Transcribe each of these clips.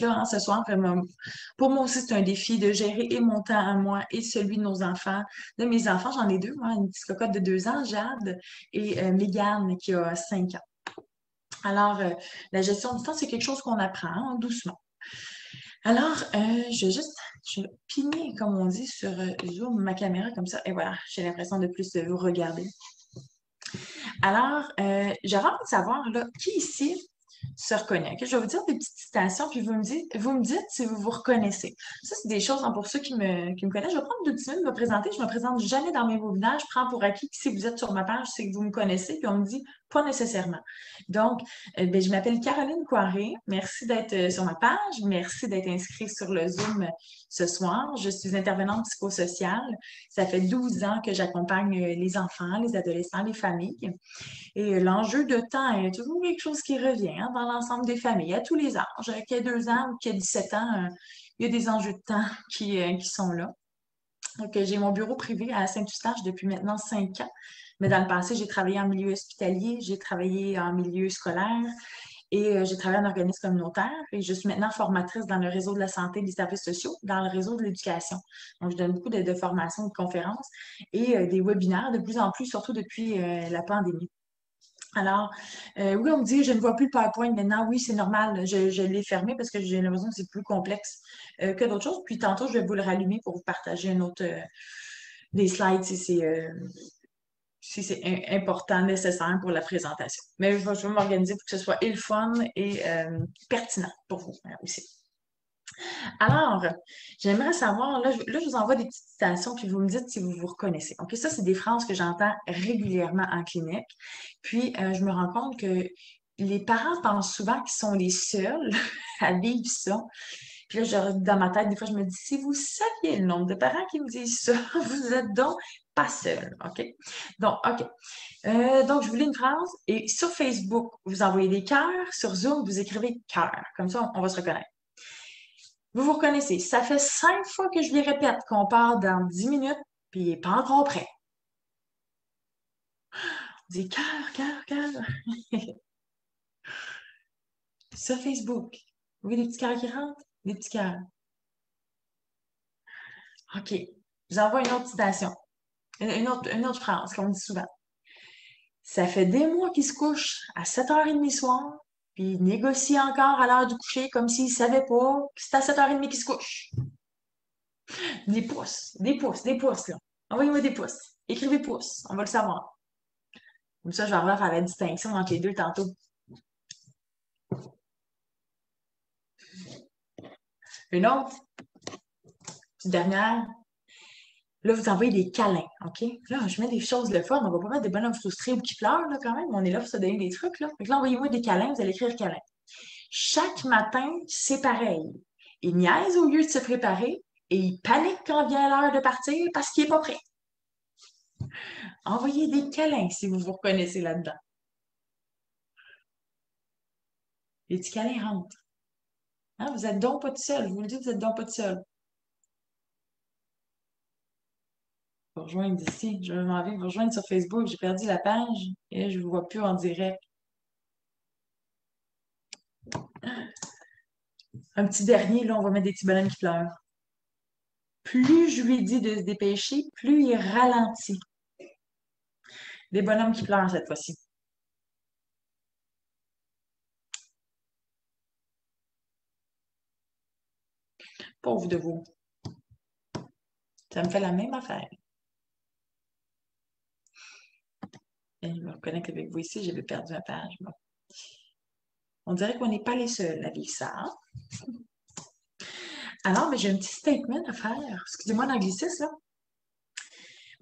là hein, ce soir. Vraiment. Pour moi aussi, c'est un défi de gérer et mon temps à moi et celui de nos enfants. De mes enfants, j'en ai deux, moi, une petite cocotte de 2 ans, Jade, et Mégane qui a 5 ans. Alors, la gestion du temps, c'est quelque chose qu'on apprend hein, doucement. Alors, je vais pigner, comme on dit, sur Zoom, ma caméra comme ça, et voilà, j'ai l'impression de plus vous regarder. Alors, j'aurais envie de savoir, là, qui ici se reconnaît? Ok, je vais vous dire des petites citations, puis vous me dites si vous vous reconnaissez. Ça, c'est des choses, hein, pour ceux qui me connaissent. Je vais prendre 2 petites minutes de me présenter. Je me présente jamais dans mes webinaires. Je prends pour acquis que si vous êtes sur ma page, c'est que vous me connaissez, puis on me dit pas nécessairement. Donc, ben, je m'appelle Caroline Coiré. Merci d'être sur ma page. Merci d'être inscrit sur le Zoom ce soir. Je suis intervenante psychosociale. Ça fait 12 ans que j'accompagne les enfants, les adolescents, les familles. Et l'enjeu de temps est toujours quelque chose qui revient hein, dans l'ensemble des familles, à tous les âges. Qu'il y ait 2 ans ou qu'il y ait 17 ans, il y a des enjeux de temps qui sont là. Donc, j'ai mon bureau privé à Saint-Eustache depuis maintenant 5 ans. Mais dans le passé, j'ai travaillé en milieu hospitalier, j'ai travaillé en milieu scolaire et j'ai travaillé en organisme communautaire. Et je suis maintenant formatrice dans le réseau de la santé et des services sociaux, dans le réseau de l'éducation. Donc, je donne beaucoup de formations, de conférences et des webinaires de plus en plus, surtout depuis la pandémie. Alors, oui, on me dit, je ne vois plus le PowerPoint maintenant. Oui, c'est normal. Je l'ai fermé parce que j'ai l'impression que c'est plus complexe que d'autres choses. Puis tantôt, je vais vous le rallumer pour vous partager des slides si c'est important, nécessaire pour la présentation. Mais je vais m'organiser pour que ce soit et le fun et pertinent pour vous aussi. Alors, j'aimerais savoir, là, je vous envoie des petites citations, puis vous me dites si vous vous reconnaissez. OK, ça, c'est des phrases que j'entends régulièrement en clinique. Puis, je me rends compte que les parents pensent souvent qu'ils sont les seuls à vivre ça. Puis là, dans ma tête, des fois, je me dis, si vous saviez le nombre de parents qui me disent ça, vous êtes donc pas seuls. OK? Donc, OK. Donc, je vous lis une phrase. Et sur Facebook, vous envoyez des cœurs. Sur Zoom, vous écrivez cœur. Comme ça, on va se reconnaître. Vous vous reconnaissez. Ça fait 5 fois que je lui répète qu'on part dans 10 minutes, puis il n'est pas encore prêt. On dit cœur, cœur, cœur. Sur Facebook. Vous voyez des petits cœurs qui rentrent? Des petits cœurs. OK. J'envoie une autre citation. Une autre phrase qu'on dit souvent. Ça fait des mois qu'il se couche à 7h30 soir, puis il négocie encore à l'heure du coucher comme s'il ne savait pas que c'est à 7h30 qu'il se couche. Des pouces, là. Envoyez-moi des pouces. Écrivez pouces, on va le savoir. Comme ça, je vais avoir à faire la distinction entre les deux tantôt. Une autre, petite dernière. Là, vous envoyez des câlins, OK? Là, je mets des choses de fun. On va pas mettre des bonhommes frustrés ou qui pleurent, là, quand même. On est là pour se donner des trucs, là. Donc là, envoyez-moi des câlins, vous allez écrire câlin. Chaque matin, c'est pareil. Il niaise au lieu de se préparer et il panique quand vient l'heure de partir parce qu'il n'est pas prêt. Envoyez des câlins si vous vous reconnaissez là-dedans. Les petits câlins rentrent. Hein, vous êtes donc pas tout seul. Je vous le dis, vous êtes donc pas tout seul. Vous rejoindre ici. Je m'en vais vous rejoindre sur Facebook. J'ai perdu la page et je ne vous vois plus en direct. Un petit dernier, là, on va mettre des petits bonhommes qui pleurent. Plus je lui dis de se dépêcher, plus il ralentit. Des bonhommes qui pleurent cette fois-ci. Pauvre de vous. Ça me fait la même affaire. Et je me reconnecte avec vous ici, j'avais perdu ma page. Bon. On dirait qu'on n'est pas les seuls à vivre ça. Hein? Alors, mais j'ai un petit statement à faire. Excusez-moi l'anglicisme, là.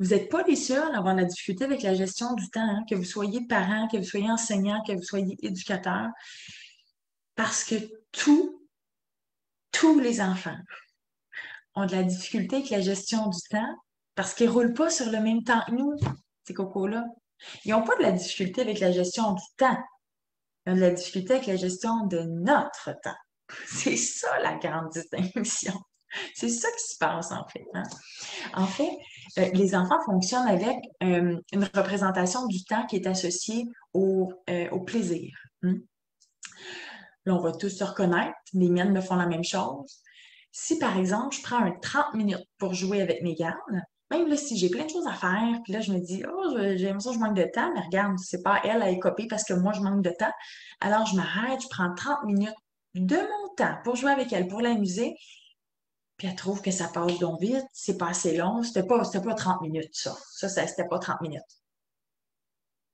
Vous n'êtes pas les seuls à avoir de la difficulté avec la gestion du temps, hein, que vous soyez parent, que vous soyez enseignant, que vous soyez éducateur, parce que tous les enfants ont de la difficulté avec la gestion du temps parce qu'ils ne roulent pas sur le même temps que nous, ces cocos-là. Ils n'ont pas de la difficulté avec la gestion du temps. Ils ont de la difficulté avec la gestion de notre temps. C'est ça la grande distinction. C'est ça qui se passe en fait. Hein? En fait, les enfants fonctionnent avec une représentation du temps qui est associée au plaisir. Hein? Là, on va tous se reconnaître. Les miennes me font la même chose. Si, par exemple, je prends un 30 minutes pour jouer avec mes gardes, même là, si j'ai plein de choses à faire, puis là, je me dis, oh, j'ai l'impression que je manque de temps, mais regarde, c'est pas elle à écoper parce que moi, je manque de temps. Alors, je m'arrête, je prends 30 minutes de mon temps pour jouer avec elle, pour l'amuser, puis elle trouve que ça passe donc vite, c'est pas assez long, c'était pas 30 minutes, ça. Ça, c'était pas 30 minutes.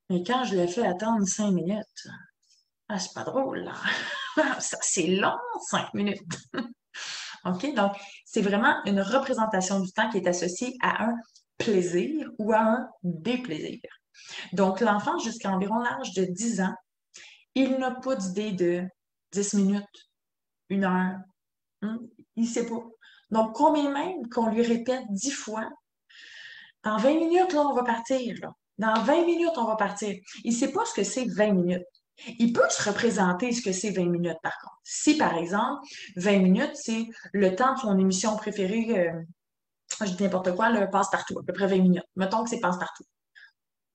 Mais quand je l'ai fait attendre 5 minutes, ah, c'est pas drôle, là. Ça, c'est long, 5 minutes. OK? Donc, c'est vraiment une représentation du temps qui est associée à un plaisir ou à un déplaisir. Donc, l'enfant, jusqu'à environ l'âge de 10 ans, il n'a pas d'idée de 10 minutes, 1 heure. Il ne sait pas. Donc, combien même qu'on lui répète 10 fois, dans 20 minutes, là, on va partir, là. Dans 20 minutes, on va partir. Il ne sait pas ce que c'est 20 minutes. Il peut se représenter ce que c'est 20 minutes, par contre. Si, par exemple, 20 minutes, c'est le temps de son émission préférée, je dis n'importe quoi, le passe-partout, à peu près 20 minutes. Mettons que c'est passe-partout.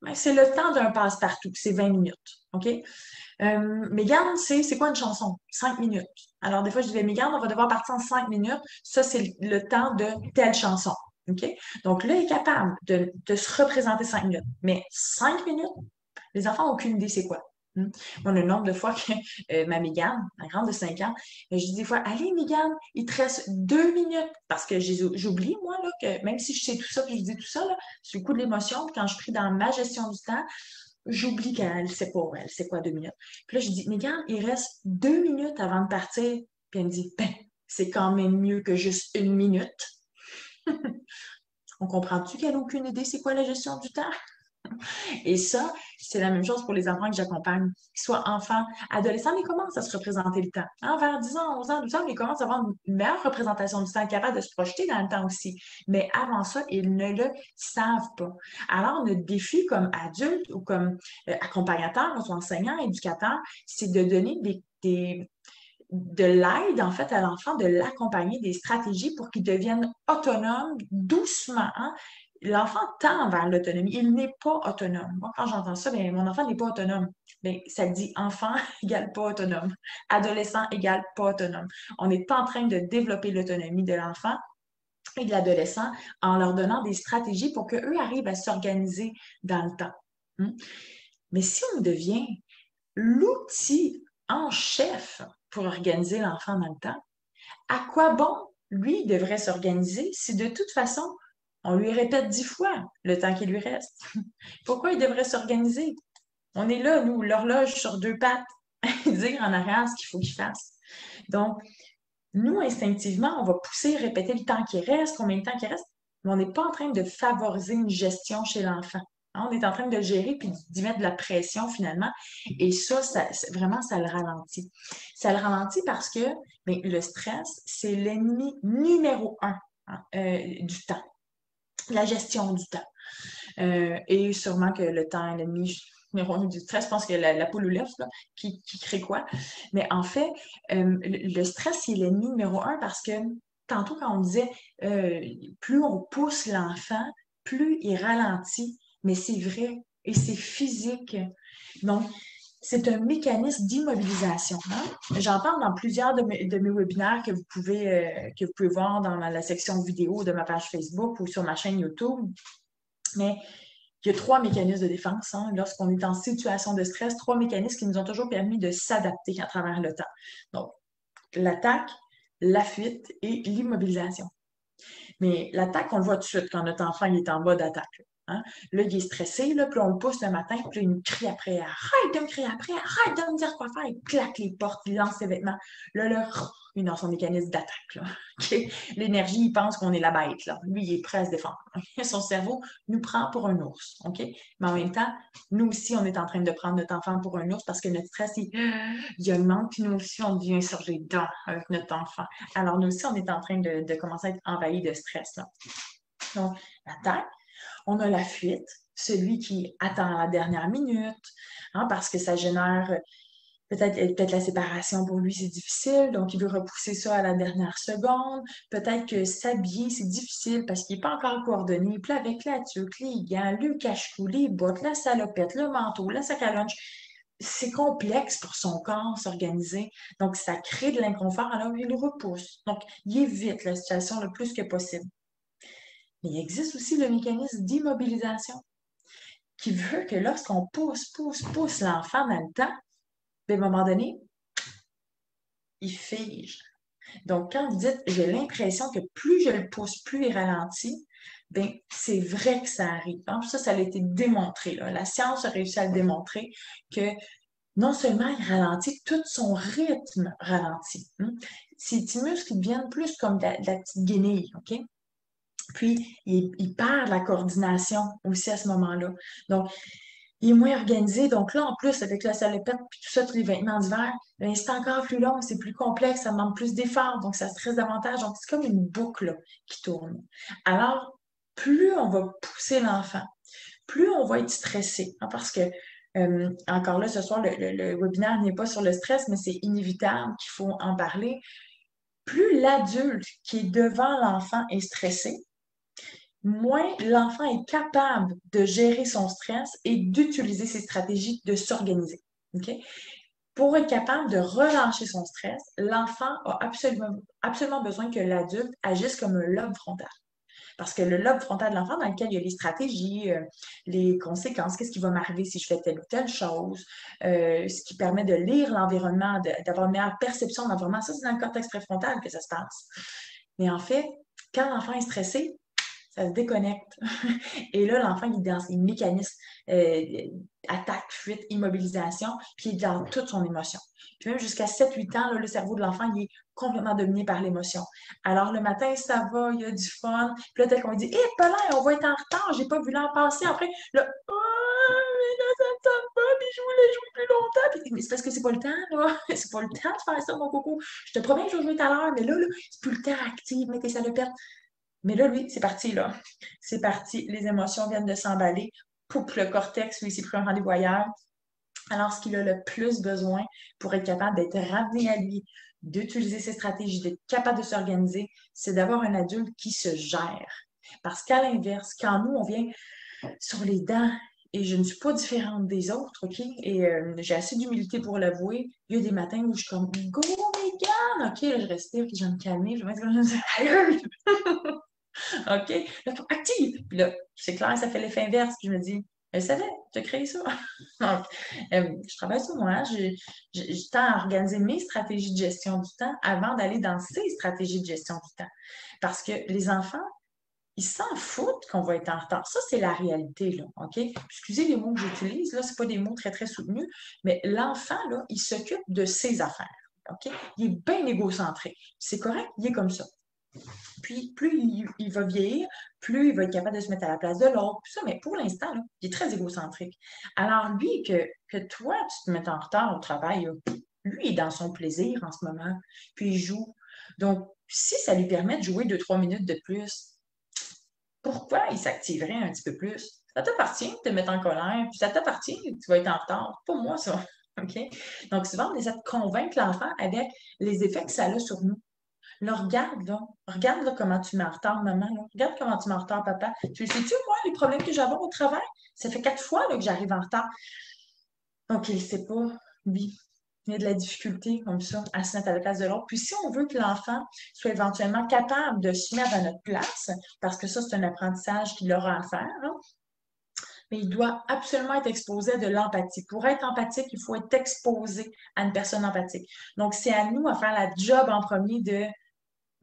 Ben, c'est le temps d'un passe-partout, c'est 20 minutes. OK? Mégane, c'est quoi une chanson? 5 minutes. Alors, des fois, je dis, Mégane, on va devoir partir en 5 minutes. Ça, c'est le temps de telle chanson. OK? Donc là, il est capable de se représenter 5 minutes. Mais 5 minutes, les enfants n'ont aucune idée c'est quoi. Moi, le nombre de fois que ma Mégane, ma grande de 5 ans, je dis des fois, allez, Mégane, il te reste 2 minutes. Parce que j'oublie, moi, là, que même si je sais tout ça, puis je dis tout ça, là, sur le coup de l'émotion, quand je prie dans ma gestion du temps, j'oublie qu'elle sait pas, elle sait quoi 2 minutes. Puis là, je dis, Mégane, il reste 2 minutes avant de partir. Puis elle me dit, ben, c'est quand même mieux que juste 1 minute. On comprend-tu qu'elle n'a aucune idée c'est quoi la gestion du temps? Et ça, c'est la même chose pour les enfants que j'accompagne, qu'ils soient enfants, adolescents, mais ils commencent à se représenter le temps. Vers 10 ans, 11 ans, 12 ans, ils commencent à avoir une meilleure représentation du temps, capables de se projeter dans le temps aussi. Mais avant ça, ils ne le savent pas. Alors, notre défi comme adulte ou comme accompagnateur, ou enseignant, éducateur, c'est de donner de l'aide, en fait, à l'enfant, de l'accompagner des stratégies pour qu'il devienne autonome doucement. L'enfant tend vers l'autonomie. Il n'est pas autonome. Moi, quand j'entends ça, bien, mon enfant n'est pas autonome. Bien, ça dit enfant égale pas autonome. Adolescent égale pas autonome. On est en train de développer l'autonomie de l'enfant et de l'adolescent en leur donnant des stratégies pour qu'eux arrivent à s'organiser dans le temps. Mais si on devient l'outil en chef pour organiser l'enfant dans le temps, à quoi bon, lui, devrait s'organiser si de toute façon, on lui répète 10 fois le temps qui lui reste? Pourquoi il devrait s'organiser? On est là, nous, l'horloge sur 2 pattes, dire en arrière ce qu'il faut qu'il fasse. Donc, nous, instinctivement, on va pousser, répéter le temps qui reste, combien de temps qui reste, mais on n'est pas en train de favoriser une gestion chez l'enfant. On est en train de le gérer puis d'y mettre de la pression finalement. Et ça, vraiment, ça le ralentit. Ça le ralentit parce que le stress, c'est l'ennemi numéro un du temps, la gestion du temps. Et sûrement que le temps est l'ennemi numéro un du stress. Je pense que la poule ou l'œuf qui crée quoi. Mais en fait, le stress, c'est l'ennemi numéro un parce que tantôt, quand on disait plus on pousse l'enfant, plus il ralentit. Mais c'est vrai et c'est physique. Donc, c'est un mécanisme d'immobilisation. J'en parle dans plusieurs de mes webinaires que vous pouvez voir dans la section vidéo de ma page Facebook ou sur ma chaîne YouTube. Mais il y a 3 mécanismes de défense lorsqu'on est en situation de stress, 3 mécanismes qui nous ont toujours permis de s'adapter à travers le temps. Donc, l'attaque, la fuite et l'immobilisation. Mais l'attaque, on le voit tout de suite quand notre enfant il est en mode attaque. Là, il est stressé, là, puis on le pousse le matin, puis il me crie après, arrête de me crier après, arrête de me dire quoi faire, il claque les portes, il lance ses vêtements. Là, il est dans son mécanisme d'attaque. Okay? L'énergie, il pense qu'on est la bête. Là. Lui, il est prêt à se défendre. Son cerveau nous prend pour un ours. Okay? Mais en même temps, nous aussi, on est en train de prendre notre enfant pour un ours parce que notre stress, il augmente, puis nous aussi, on devient insurgé dedans avec notre enfant. Alors, nous aussi, on est en train de commencer à être envahi de stress. Là. Donc, l'attaque. On a la fuite, celui qui attend la dernière minute, parce que ça génère peut-être la séparation pour lui, c'est difficile, donc il veut repousser ça à la dernière seconde. Peut-être que s'habiller, c'est difficile parce qu'il n'est pas encore coordonné. Puis là, avec la tuque, les gants, le cache-cou, les bottes, la salopette, le manteau, la sac à lunch, c'est complexe pour son corps s'organiser. Donc, ça crée de l'inconfort, alors il repousse. Donc, il évite la situation le plus que possible. Mais il existe aussi le mécanisme d'immobilisation qui veut que lorsqu'on pousse l'enfant dans le temps, ben, à un moment donné, il fige. Donc, quand vous dites j'ai l'impression que plus je le pousse, plus il ralentit, bien, c'est vrai que ça arrive. Hein? Ça a été démontré. Là. La science a réussi à le démontrer que non seulement il ralentit, tout son rythme ralentit. Hein? Ses petits muscles ils deviennent plus comme de la petite guenille, OK? Puis, il perd la coordination aussi à ce moment-là. Donc, il est moins organisé. Donc là, en plus, avec la salopette puis tout ça, tous les vêtements d'hiver, ben, c'est encore plus long, c'est plus complexe, ça demande plus d'efforts, donc ça stresse davantage. Donc, c'est comme une boucle là, qui tourne. Alors, plus on va pousser l'enfant, plus on va être stressé. Hein, parce que, encore là, ce soir, le webinaire n'est pas sur le stress, mais c'est inévitable qu'il faut en parler. Plus l'adulte qui est devant l'enfant est stressé, moins l'enfant est capable de gérer son stress et d'utiliser ses stratégies de s'organiser. OK? Pour être capable de relâcher son stress, l'enfant a absolument besoin que l'adulte agisse comme un lobe frontal. Parce que le lobe frontal de l'enfant, dans lequel il y a les stratégies, les conséquences, qu'est-ce qui va m'arriver si je fais telle ou telle chose, ce qui permet de lire l'environnement, d'avoir une meilleure perception de l'environnement, ça, c'est dans le cortex préfrontal que ça se passe. Mais en fait, quand l'enfant est stressé, ça se déconnecte. Et là, l'enfant, il est dans ses mécanismes attaque, fuite, immobilisation, puis il est dans toute son émotion. Puis même jusqu'à 7-8 ans, là, le cerveau de l'enfant, il est complètement dominé par l'émotion. Alors, le matin, ça va, il y a du fun. Puis là, tel qu'on dit, hé, Paulin, on va être en retard, j'ai pas vu l'en passer. Après, là, mais là, ça me tente pas, puis je voulais jouer plus longtemps. Puis, mais c'est parce que c'est pas le temps, là. C'est pas le temps de faire ça, mon coco. Je te promets que je vais jouer tout à l'heure, mais là, c'est plus le temps actif, mais tes salopettes. Mais là, lui, c'est parti, là. C'est parti. Les émotions viennent de s'emballer. Poup, le cortex, lui, s'est pris un rendez-vous ailleurs. Alors, ce qu'il a le plus besoin pour être capable d'être ramené à lui, d'utiliser ses stratégies, d'être capable de s'organiser, c'est d'avoir un adulte qui se gère. Parce qu'à l'inverse, quand nous, on vient sur les dents, et je ne suis pas différente des autres, OK? Et j'ai assez d'humilité pour l'avouer. Il y a des matins où je suis comme Go, Megan! OK, là, je respire, puis je vais me calmer. Je vais me dire, OK? Là, active! Puis là, c'est clair, ça fait l'effet inverse. Puis je me dis, je savais, tu as créé ça. Donc, je travaille sur moi. Je tends à organiser mes stratégies de gestion du temps avant d'aller dans ces stratégies de gestion du temps. Parce que les enfants, ils s'en foutent qu'on va être en retard. Ça, c'est la réalité, là, OK? Excusez les mots que j'utilise, là, c'est pas des mots très, très soutenus, mais l'enfant, là, il s'occupe de ses affaires, OK? Il est bien égocentré. C'est correct, il est comme ça. Puis, plus il va vieillir, plus il va être capable de se mettre à la place de l'autre, tout ça. Mais pour l'instant, là, il est très égocentrique. Alors, lui, que toi, tu te mettes en retard au travail, là, lui, il est dans son plaisir en ce moment, puis il joue. Donc, si ça lui permet de jouer 2-3 minutes de plus, pourquoi il s'activerait un petit peu plus? Ça t'appartient de te mettre en colère, puis ça t'appartient, tu vas être en retard. Pas moi, ça. OK? Donc, souvent, on essaie de convaincre l'enfant avec les effets que ça a sur nous. Là, regarde, là. Regarde là, comment tu m'es en retard, maman. Là. Regarde comment tu m'es en retard, papa. Tu sais-tu, moi, les problèmes que j'avais au travail? Ça fait 4 fois là, que j'arrive en retard. Donc, il ne sait pas, lui. Il y a de la difficulté comme ça à se mettre à la place de l'autre. Puis si on veut que l'enfant soit éventuellement capable de se mettre à notre place, parce que ça, c'est un apprentissage qu'il aura à faire, hein, mais il doit absolument être exposé à de l'empathie. Pour être empathique, il faut être exposé à une personne empathique. Donc, c'est à nous à faire la job en premier de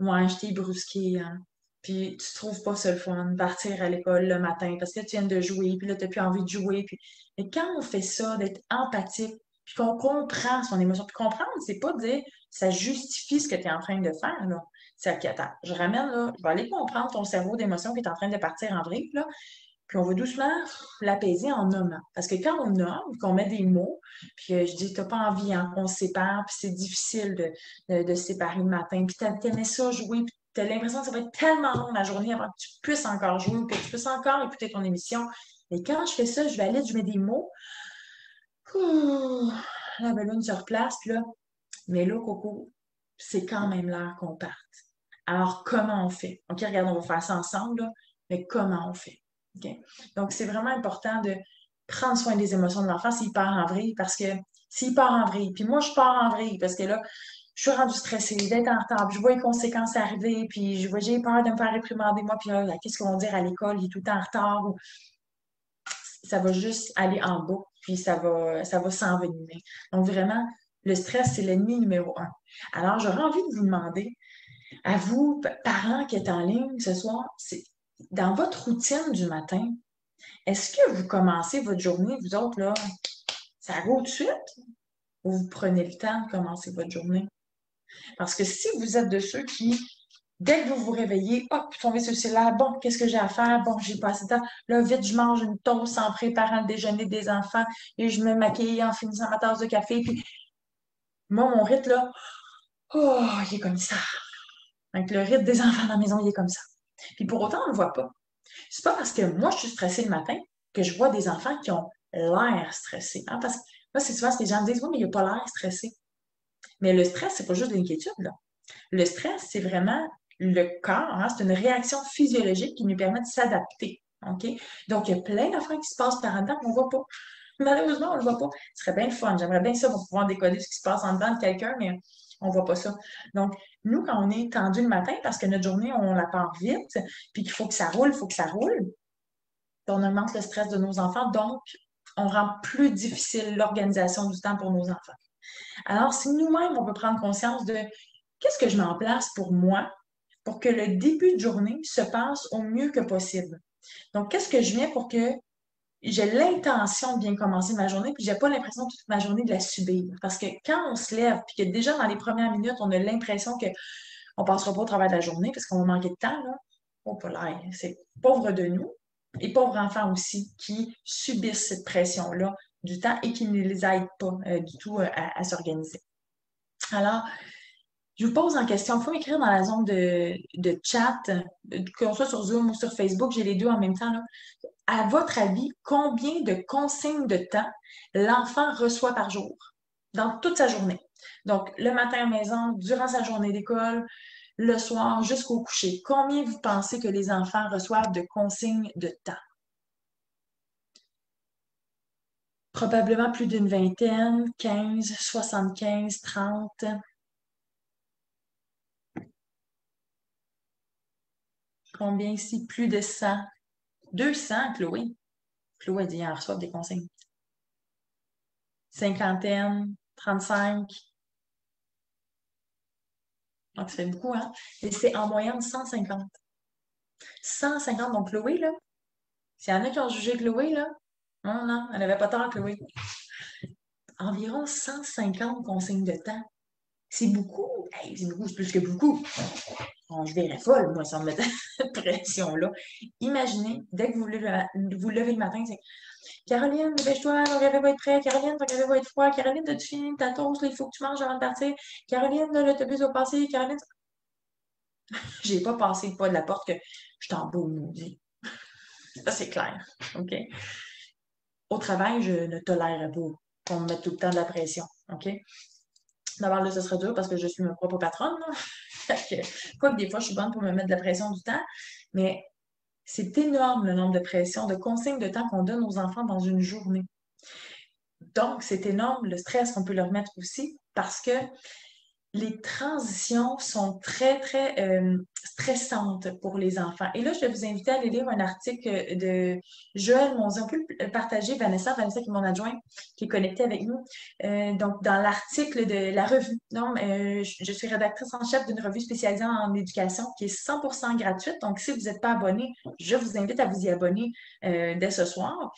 ouais, je t'ai brusqué, hein. Puis tu trouves pas ça le fun, partir à l'école le matin parce que tu viens de jouer, puis là, tu n'as plus envie de jouer. Puis... Mais quand on fait ça, d'être empathique, puis qu'on comprend son émotion, puis comprendre, c'est pas dire ça justifie ce que tu es en train de faire, là. C'est OK, attends, je ramène, là, je vais aller comprendre ton cerveau d'émotion qui est en train de partir en vrille, là. Puis on va doucement l'apaiser en nommant. Parce que quand on nomme, qu'on met des mots, puis je dis, t'as pas envie hein, qu'on se sépare, puis c'est difficile de se séparer le matin, puis t'aimais ça jouer, puis t'as l'impression que ça va être tellement long la journée avant que tu puisses encore jouer ou que tu puisses encore écouter ton émission. Et quand je fais ça, je valide, je mets des mots. Ouh, la ballonne se replace, puis là, mais là, Coco, c'est quand même l'heure qu'on parte. Alors, comment on fait? OK, regarde, on va faire ça ensemble, là, mais comment on fait? OK? Donc, c'est vraiment important de prendre soin des émotions de l'enfant s'il part en vrille, parce que s'il part en vrille, puis moi, je pars en vrille, parce que là, je suis rendue stressée d'être en retard, puis je vois les conséquences arriver, puis j'ai peur de me faire réprimander, moi, puis là, qu'est-ce qu'ils vont dire à l'école, il est tout le temps en retard, ou ça va juste aller en bas, puis ça va s'envenimer. Donc, vraiment, le stress, c'est l'ennemi numéro un. Alors, j'aurais envie de vous demander, à vous, parents qui êtes en ligne ce soir, c'est dans votre routine du matin, est-ce que vous commencez votre journée, vous autres, là, ça roule tout de suite, ou vous prenez le temps de commencer votre journée? Parce que si vous êtes de ceux qui, dès que vous vous réveillez, hop, vous tombez sur le cellulaire, bon, qu'est-ce que j'ai à faire? Bon, j'ai pas assez de temps. Là, vite, je mange une toast en préparant le déjeuner des enfants et je me maquille en finissant ma tasse de café. Puis, moi, mon rythme, là, oh, il est comme ça. Donc, le rythme des enfants dans la maison, il est comme ça. Puis pour autant, on ne le voit pas. C'est pas parce que moi, je suis stressée le matin que je vois des enfants qui ont l'air stressés. Hein? Parce que moi, c'est souvent ce que les gens me disent, oui, mais il n'a pas l'air stressé. Mais le stress, c'est pas juste de l'inquiétude, là. Le stress, c'est vraiment le corps, hein, c'est une réaction physiologique qui nous permet de s'adapter. OK? Donc, il y a plein d'affaires qui se passent par en dedans qu'on ne voit pas. Malheureusement, on ne le voit pas. Ce serait bien le fun. J'aimerais bien ça pour pouvoir décoder ce qui se passe en dedans de quelqu'un, mais on ne voit pas ça. Donc, nous, quand on est tendu le matin, parce que notre journée, on la part vite, puis qu'il faut que ça roule, il faut que ça roule, on augmente le stress de nos enfants, donc on rend plus difficile l'organisation du temps pour nos enfants. Alors, si nous-mêmes, on peut prendre conscience de qu'est-ce que je mets en place pour moi, pour que le début de journée se passe au mieux que possible. Donc, qu'est-ce que je mets pour que j'ai l'intention de bien commencer ma journée, puis j'ai pas l'impression toute ma journée de la subir. Parce que quand on se lève, puis que déjà dans les premières minutes, on a l'impression que on passera pas au travers de la journée parce qu'on va manquer de temps, là, oh, pas l'air. C'est pauvre de nous et pauvres enfants aussi qui subissent cette pression-là du temps et qui ne les aident pas du tout à s'organiser. Alors, je vous pose en question, il faut m'écrire dans la zone de chat, qu'on soit sur Zoom ou sur Facebook, j'ai les deux en même temps. Là. À votre avis, combien de consignes de temps l'enfant reçoit par jour dans toute sa journée? Donc, le matin à la maison, durant sa journée d'école, le soir jusqu'au coucher. Combien vous pensez que les enfants reçoivent de consignes de temps? Probablement plus d'une vingtaine, 15, 75, 30. Combien ici? Plus de 100. 200, Chloé. Chloé dit, en reçoit des consignes. Cinquantaine, 35. Donc, ça fait beaucoup, hein? Et c'est en moyenne 150. 150, donc Chloé, là, s'il y en a qui ont jugé Chloé, là, non, non, elle n'avait pas tort, Chloé. Environ 150 consignes de temps. C'est beaucoup. Hey, c'est beaucoup, c'est plus que beaucoup. Bon, je verrais folle, moi, sans mettre cette pression-là. Imaginez, dès que vous levez le matin, c'est Caroline, dépêche-toi, ton café va être prêt. Caroline, ton café va être froid. Caroline, as-tu fini ta toast? Là, il faut que tu manges avant de partir. Caroline, là, l'autobus va passer. Caroline, j'ai pas passé le pas de la porte que je t'en beau maudit. Ça, c'est clair. OK? Au travail, je ne tolère pas qu'on me mette tout le temps de la pression. OK? D'abord, là, ce serait dur parce que je suis ma propre patronne. Quoi que des fois, je suis bonne pour me mettre de la pression du temps, mais c'est énorme le nombre de pressions, de consignes de temps qu'on donne aux enfants dans une journée. Donc, c'est énorme le stress qu'on peut leur mettre aussi parce que les transitions sont très, très stressantes pour les enfants. Et là, je vais vous inviter à aller lire un article de Joël Monzi. On peut le partager, Vanessa qui est mon adjointe, qui est connectée avec nous. Donc, dans l'article de la revue. Non, je suis rédactrice en chef d'une revue spécialisée en éducation qui est 100% gratuite. Donc, si vous n'êtes pas abonné, je vous invite à vous y abonner dès ce soir.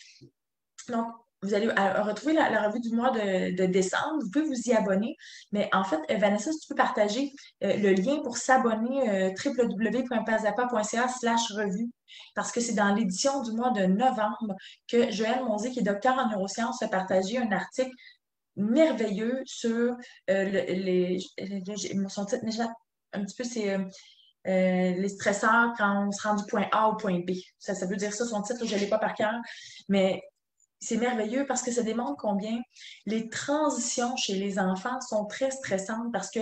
Donc, vous allez retrouver la revue du mois de décembre. Vous pouvez vous y abonner. Mais en fait, Vanessa, si tu peux partager le lien pour s'abonner www.pazapa.ca/revue parce que c'est dans l'édition du mois de novembre que Joël Monzi, qui est docteur en neurosciences, a partagé un article merveilleux sur son titre m'échappe un petit peu, c'est les stresseurs quand on se rend du point A au point B. Ça veut dire ça, son titre, je ne l'ai pas par cœur, mais c'est merveilleux parce que ça démontre combien les transitions chez les enfants sont très stressantes parce que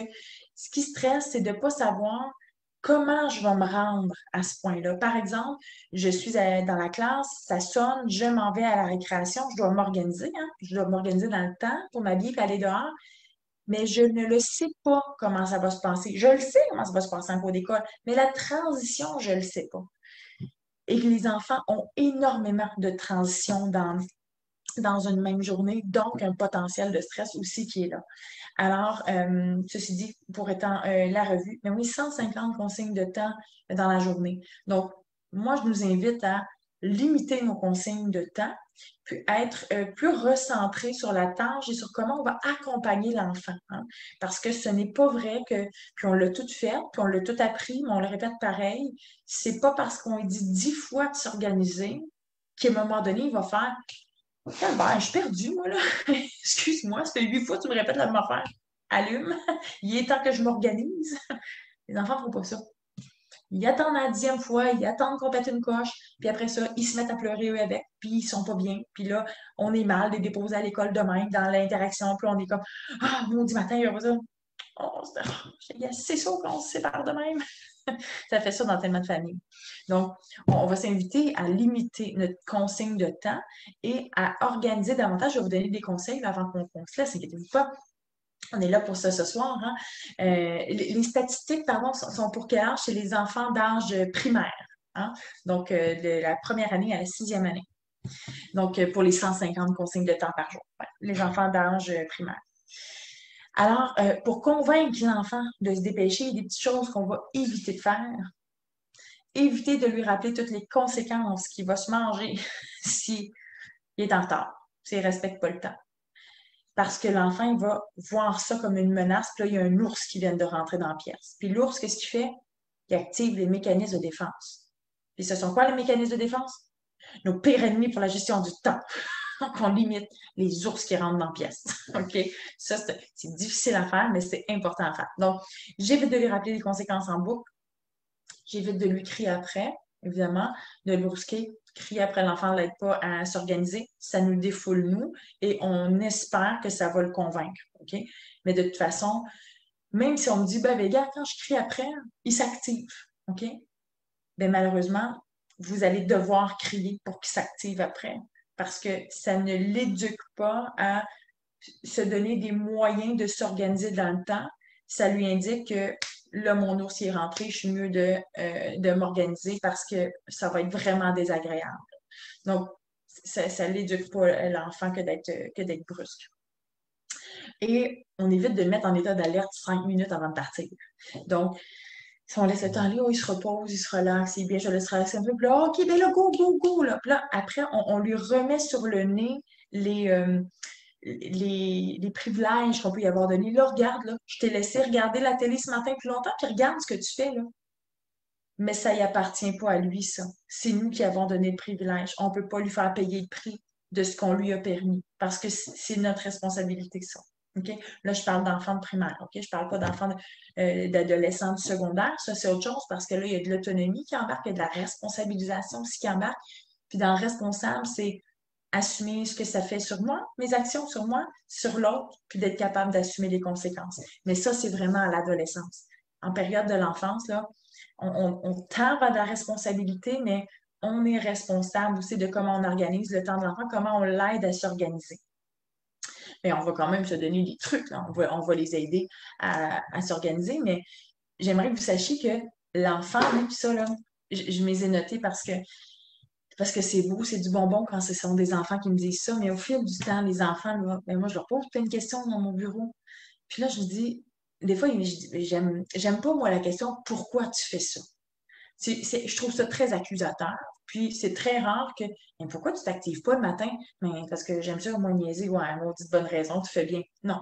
ce qui stresse, c'est de ne pas savoir comment je vais me rendre à ce point-là. Par exemple, je suis dans la classe, ça sonne, je m'en vais à la récréation, je dois m'organiser, hein, je dois m'organiser dans le temps pour m'habiller et aller dehors, mais je ne le sais pas comment ça va se passer. Je le sais comment ça va se passer en cours d'école, mais la transition, je ne le sais pas. Et que les enfants ont énormément de transitions dans une même journée, donc un potentiel de stress aussi qui est là. Alors, ceci dit, pour étant la revue, mais oui, 150 consignes de temps dans la journée. Donc, moi, je nous invite à limiter nos consignes de temps, puis être plus recentré sur la tâche et sur comment on va accompagner l'enfant. Hein. Parce que ce n'est pas vrai que, puis on l'a tout fait, puis on l'a tout appris, mais on le répète pareil. C'est pas parce qu'on dit 10 fois de s'organiser qu'à un moment donné, il va faire ben, je suis perdue, moi, là. Excuse-moi, ça fait 8 fois que tu me répètes la même affaire. Allume. Il est temps que je m'organise. Les enfants ne font pas ça. Ils attendent la 10e fois, ils attendent qu'on pète une coche, puis après ça, ils se mettent à pleurer eux avec, puis ils sont pas bien. Puis là, on est mal de les déposer à l'école demain, dans l'interaction, puis on est comme Ah, maudit matin, il y aura ça. Oh, c'est sûr qu'on se sépare de même. Ça fait ça dans tellement de familles. Donc, on va s'inviter à limiter notre consigne de temps et à organiser davantage. Je vais vous donner des conseils avant qu'on se laisse, inquiétez-vous pas. On est là pour ça ce soir. Hein. Les statistiques, pardon, sont pour quel âge? C'est les enfants d'âge primaire. Hein? Donc, de la première année à la 6e année. Donc, pour les 150 consignes de temps par jour. Ouais, les enfants d'âge primaire. Alors, pour convaincre l'enfant de se dépêcher, il y a des petites choses qu'on va éviter de faire. Éviter de lui rappeler toutes les conséquences qu'il va se manger s'il est en retard, s'il ne respecte pas le temps. Parce que l'enfant, il va voir ça comme une menace, puis là, il y a un ours qui vient de rentrer dans la pièce. Puis l'ours, qu'est-ce qu'il fait? Il active les mécanismes de défense. Puis ce sont quoi les mécanismes de défense? Nos pires ennemis pour la gestion du temps. Qu'on limite les ours qui rentrent dans la pièce. OK? Ça, c'est difficile à faire, mais c'est important à faire. Donc, j'évite de lui rappeler les conséquences en boucle. J'évite de lui crier après, évidemment, de le brusquer. Crier après l'enfant ne l'aide pas à s'organiser. Ça nous défoule, nous, et on espère que ça va le convaincre. OK? Mais de toute façon, même si on me dit, ben, gars, quand je crie après, il s'active. OK? Ben, malheureusement, vous allez devoir crier pour qu'il s'active après parce que ça ne l'éduque pas à se donner des moyens de s'organiser dans le temps. Ça lui indique que là, mon ours est rentré, je suis mieux de m'organiser parce que ça va être vraiment désagréable. Donc, ça ne l'éduque pas l'enfant que d'être brusque. Et on évite de le mettre en état d'alerte 5 minutes avant de partir. Donc, si on laisse le temps aller, oh, il se repose, il se relaxe, il est bien, je le laisse relaxer un peu. Puis là, OK, ben là, go, go, go. Là. Puis là, après, on lui remet sur le nez les privilèges qu'on peut y avoir donnés. Là, regarde, là, je t'ai laissé regarder la télé ce matin plus longtemps, puis regarde ce que tu fais, là. Mais ça y appartient pas à lui, ça. C'est nous qui avons donné le privilège. On peut pas lui faire payer le prix de ce qu'on lui a permis, parce que c'est notre responsabilité, ça. OK? Là, je parle d'enfants de primaire, OK? Je parle pas d'enfants d'adolescents du secondaire. Ça, c'est autre chose, parce que là, il y a de l'autonomie qui embarque, il y a de la responsabilisation aussi qui embarque. Puis dans le responsable, c'est assumer ce que ça fait sur moi, mes actions sur moi, sur l'autre, puis d'être capable d'assumer les conséquences. Mais ça, c'est vraiment à l'adolescence. En période de l'enfance, là, on tend vers la responsabilité, mais on est responsable aussi de comment on organise le temps de l'enfant, comment on l'aide à s'organiser. Mais on va quand même se donner des trucs, là. On va les aider à s'organiser, mais j'aimerais que vous sachiez que l'enfant, puis ça, là, je m'ai noté parce que c'est beau, c'est du bonbon quand ce sont des enfants qui me disent ça, mais au fil du temps, les enfants, là, ben moi, je leur pose plein de questions dans mon bureau. Puis là, je me dis, des fois, je dis, j'aime pas, moi, la question, pourquoi tu fais ça? Je trouve ça très accusateur. Puis c'est très rare que, mais pourquoi tu t'actives pas le matin? Mais parce que j'aime ça au moins niaiser, ouais, maudite bonne raison, tu fais bien. Non.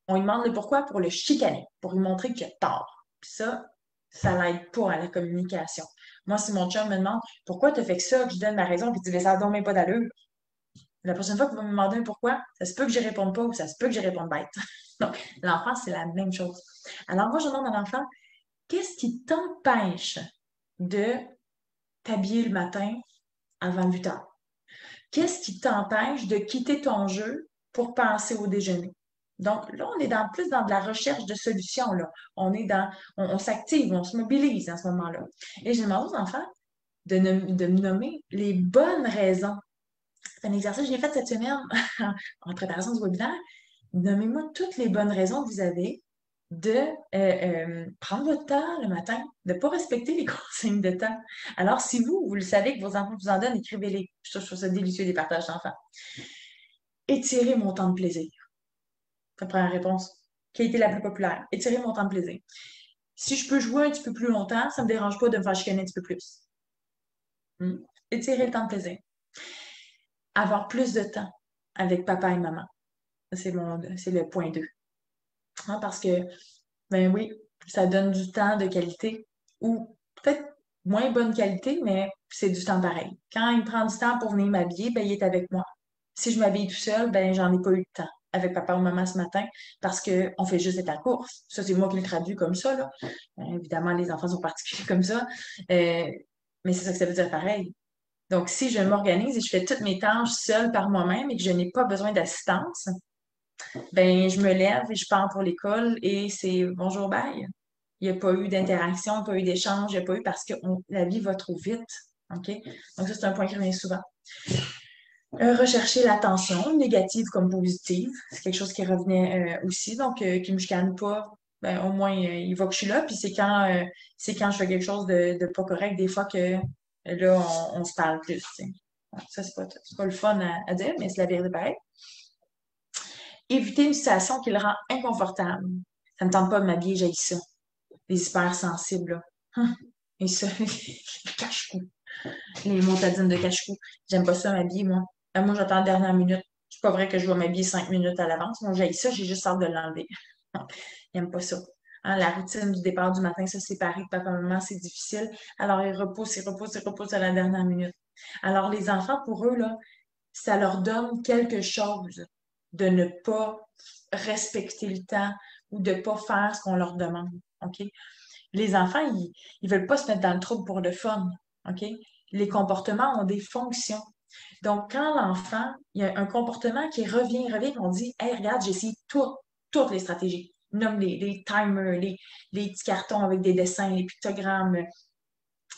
On lui demande le pourquoi pour le chicaner, pour lui montrer qu'il a tort. Puis ça l'aide pas à la communication. Moi, si mon chum me demande pourquoi tu as fait que ça, que je donne ma raison, puis tu dis, mais ça ne donne même pas d'allure. La prochaine fois que vous me demandez un pourquoi, ça se peut que j'y réponde pas ou ça se peut que j'y réponde bête. Donc, l'enfant, c'est la même chose. Alors, moi, je demande à l'enfant, qu'est-ce qui t'empêche de t'habiller le matin avant 8 heures? Qu'est-ce qui t'empêche de quitter ton jeu pour penser au déjeuner? Donc là, on est plus dans de la recherche de solutions, là. On s'active, on se mobilise à ce moment-là. Et je demande aux enfants de me nommer les bonnes raisons. C'est un exercice que j'ai fait cette semaine en préparation du webinaire. Nommez-moi toutes les bonnes raisons que vous avez de prendre votre temps le matin, de ne pas respecter les consignes de temps. Alors, si vous le savez que vos enfants vous en donnent, écrivez-les. Je trouve ça délicieux, des partages d'enfants. Étirer mon temps de plaisir. C'est la première réponse qui a été la plus populaire. Étirer mon temps de plaisir. Si je peux jouer un petit peu plus longtemps, ça ne me dérange pas de me faire chicaner un petit peu plus. Étirer le temps de plaisir. Avoir plus de temps avec papa et maman. C'est le point 2. Hein, parce que, ben oui, ça donne du temps de qualité ou peut-être moins bonne qualité, mais c'est du temps pareil. Quand il prend du temps pour venir m'habiller, ben il est avec moi. Si je m'habille tout seul, ben j'en ai pas eu de temps avec papa ou maman ce matin parce qu'on fait juste être à la course. Ça, c'est moi qui le traduis comme ça, là. Évidemment, les enfants sont particuliers comme ça. Mais c'est ça que ça veut dire pareil. Donc, si je m'organise et je fais toutes mes tâches seule par moi-même et que je n'ai pas besoin d'assistance, ben je me lève et je pars pour l'école et c'est bonjour, bye. Il n'y a pas eu d'interaction, il n'y a pas eu d'échange, il n'y a pas eu parce que la vie va trop vite. OK? Donc, ça, c'est un point qui revient souvent. Rechercher l'attention, négative comme positive. C'est quelque chose qui revenait aussi, donc qui ne me chicane pas. Ben, au moins, il va que je suis là. Puis c'est quand je fais quelque chose de pas correct, des fois que là, on se parle plus. T'sais. Ça, c'est pas le fun à dire, mais c'est la vérité pareil. Éviter une situation qui le rend inconfortable. Ça ne me tente pas de m'habiller, j'ai ça. Les hypersensibles, là. Et ça, les cache-cou. Les montadines de cache-cou. J'aime pas ça m'habiller, moi. Moi, j'attends la dernière minute. C'est pas vrai que je vais m'habiller 5 minutes à l'avance. Moi, j'ai ça, j'ai juste hâte de l'enlever. J'aime pas ça. Hein, la routine du départ du matin, se séparer de papa et maman, c'est difficile. Alors, ils repoussent à la dernière minute. Alors, les enfants, pour eux, là, ça leur donne quelque chose de ne pas respecter le temps ou de ne pas faire ce qu'on leur demande. OK? Les enfants, ils veulent pas se mettre dans le trouble pour le fun. OK? Les comportements ont des fonctions. Donc, quand l'enfant, il y a un comportement qui revient, on dit, hey, regarde, j'ai essayé toutes les stratégies. Nomme les timers, les petits cartons avec des dessins, les pictogrammes.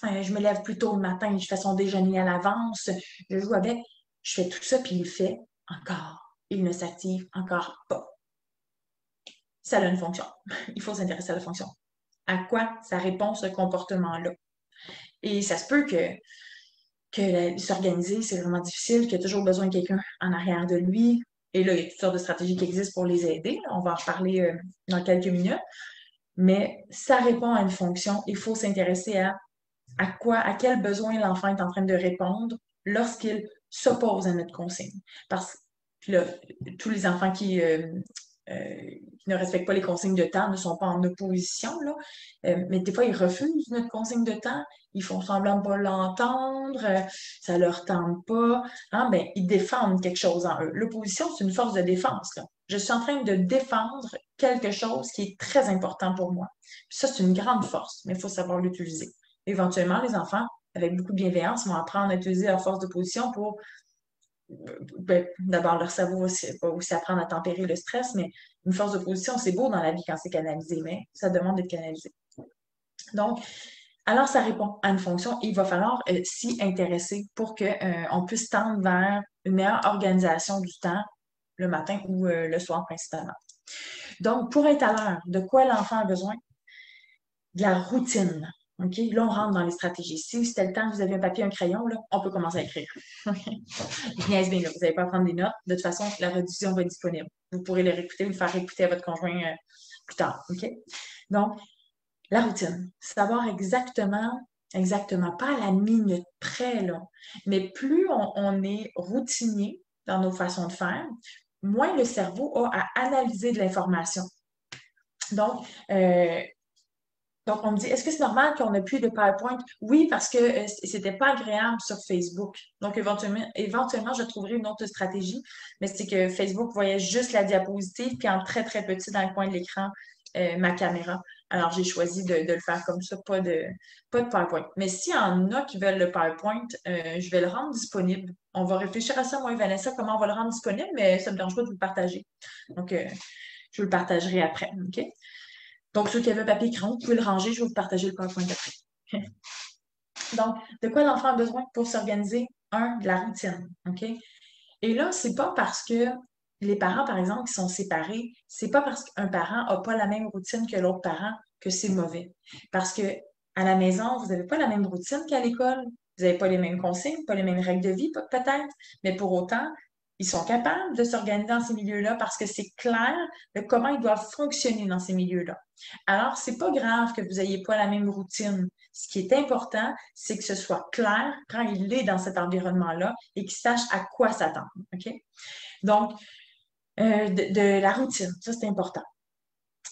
Je me lève plus tôt le matin, je fais son déjeuner à l'avance, je joue avec. Je fais tout ça, puis il le fait encore. Il ne s'active encore pas. Ça a une fonction. Il faut s'intéresser à la fonction. À quoi ça répond ce comportement-là? Et ça se peut que s'organiser, c'est vraiment difficile, qu'il y a toujours besoin de quelqu'un en arrière de lui. Et là, il y a toutes sortes de stratégies qui existent pour les aider. On va en reparler dans quelques minutes. Mais ça répond à une fonction. Il faut s'intéresser à quel besoin l'enfant est en train de répondre lorsqu'il s'oppose à notre consigne. Parce que là, tous les enfants qui ne respectent pas les consignes de temps ne sont pas en opposition, là. Mais des fois, ils refusent notre consigne de temps, ils font semblant de ne pas l'entendre, ça ne leur tente pas. Hein? Ben, ils défendent quelque chose en eux. L'opposition, c'est une force de défense, là. Je suis en train de défendre quelque chose qui est très important pour moi. Puis ça, c'est une grande force, mais il faut savoir l'utiliser. Éventuellement, les enfants, avec beaucoup de bienveillance, vont apprendre à utiliser leur force de position pour ben, d'abord, leur cerveau va aussi apprendre à tempérer le stress, mais une force de position, c'est beau dans la vie quand c'est canalisé, mais ça demande d'être canalisé. Donc, alors, ça répond à une fonction. Il va falloir s'y intéresser pour qu'on puisse tendre vers une meilleure organisation du temps le matin ou le soir principalement. Donc, pour être à l'heure, de quoi l'enfant a besoin? De la routine. OK? Là, on rentre dans les stratégies. Si c'était le temps que vous avez un papier, un crayon, là, on peut commencer à écrire. Je niaise bien, là. Vous n'allez pas prendre des notes. De toute façon, la rediffusion va être disponible. Vous pourrez les réécouter ou le faire écouter à votre conjoint plus tard. OK? Donc, la routine. Savoir exactement, pas à la minute près, là. Mais plus on est routinier dans nos façons de faire, moins le cerveau a à analyser de l'information. Donc, on me dit, est-ce que c'est normal qu'on n'a plus de PowerPoint? Oui, parce que c'était pas agréable sur Facebook. Donc, éventuellement, je trouverai une autre stratégie, mais c'est que Facebook voyait juste la diapositive, puis en très, très petit dans le coin de l'écran, ma caméra. Alors, j'ai choisi de le faire comme ça, pas de PowerPoint. Mais s'il y en a qui veulent le PowerPoint, je vais le rendre disponible. On va réfléchir à ça, moi et Vanessa, comment on va le rendre disponible, mais ça ne me dérange pas de vous le partager. Donc, Je vous le partagerai après, OK? Donc, ceux qui avaient papier crayon, vous pouvez le ranger, je vais vous partager le PowerPoint après. Donc, de quoi l'enfant a besoin pour s'organiser? Un, de la routine, OK? Et là, c'est pas parce que les parents, par exemple, qui sont séparés, c'est pas parce qu'un parent n'a pas la même routine que l'autre parent que c'est mauvais. Parce que à la maison, vous n'avez pas la même routine qu'à l'école. Vous n'avez pas les mêmes consignes, pas les mêmes règles de vie, peut-être, mais pour autant, ils sont capables de s'organiser dans ces milieux-là parce que c'est clair de comment ils doivent fonctionner dans ces milieux-là. Alors, c'est pas grave que vous n'ayez pas la même routine. Ce qui est important, c'est que ce soit clair quand il est dans cet environnement-là et qu'il sache à quoi s'attendre. OK? Donc, de la routine, ça c'est important.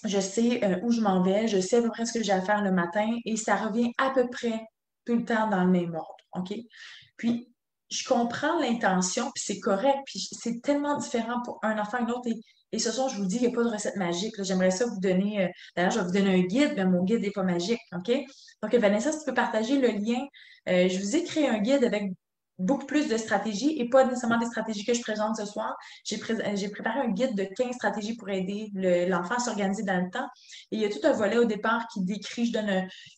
Je sais où je m'en vais, je sais à peu près ce que j'ai à faire le matin et ça revient à peu près tout le temps dans le même ordre. OK? Puis, je comprends l'intention, puis c'est correct, puis c'est tellement différent pour un enfant et l'autre. Et ce soir, je vous dis, il n'y a pas de recette magique. J'aimerais ça vous donner, d'ailleurs, je vais vous donner un guide, mais mon guide n'est pas magique. OK? Donc, Vanessa, si tu peux partager le lien, je vous ai créé un guide avec beaucoup plus de stratégies et pas nécessairement des stratégies que je présente ce soir. J'ai préparé un guide de 15 stratégies pour aider l'enfant à s'organiser dans le temps. Et il y a tout un volet au départ qui décrit,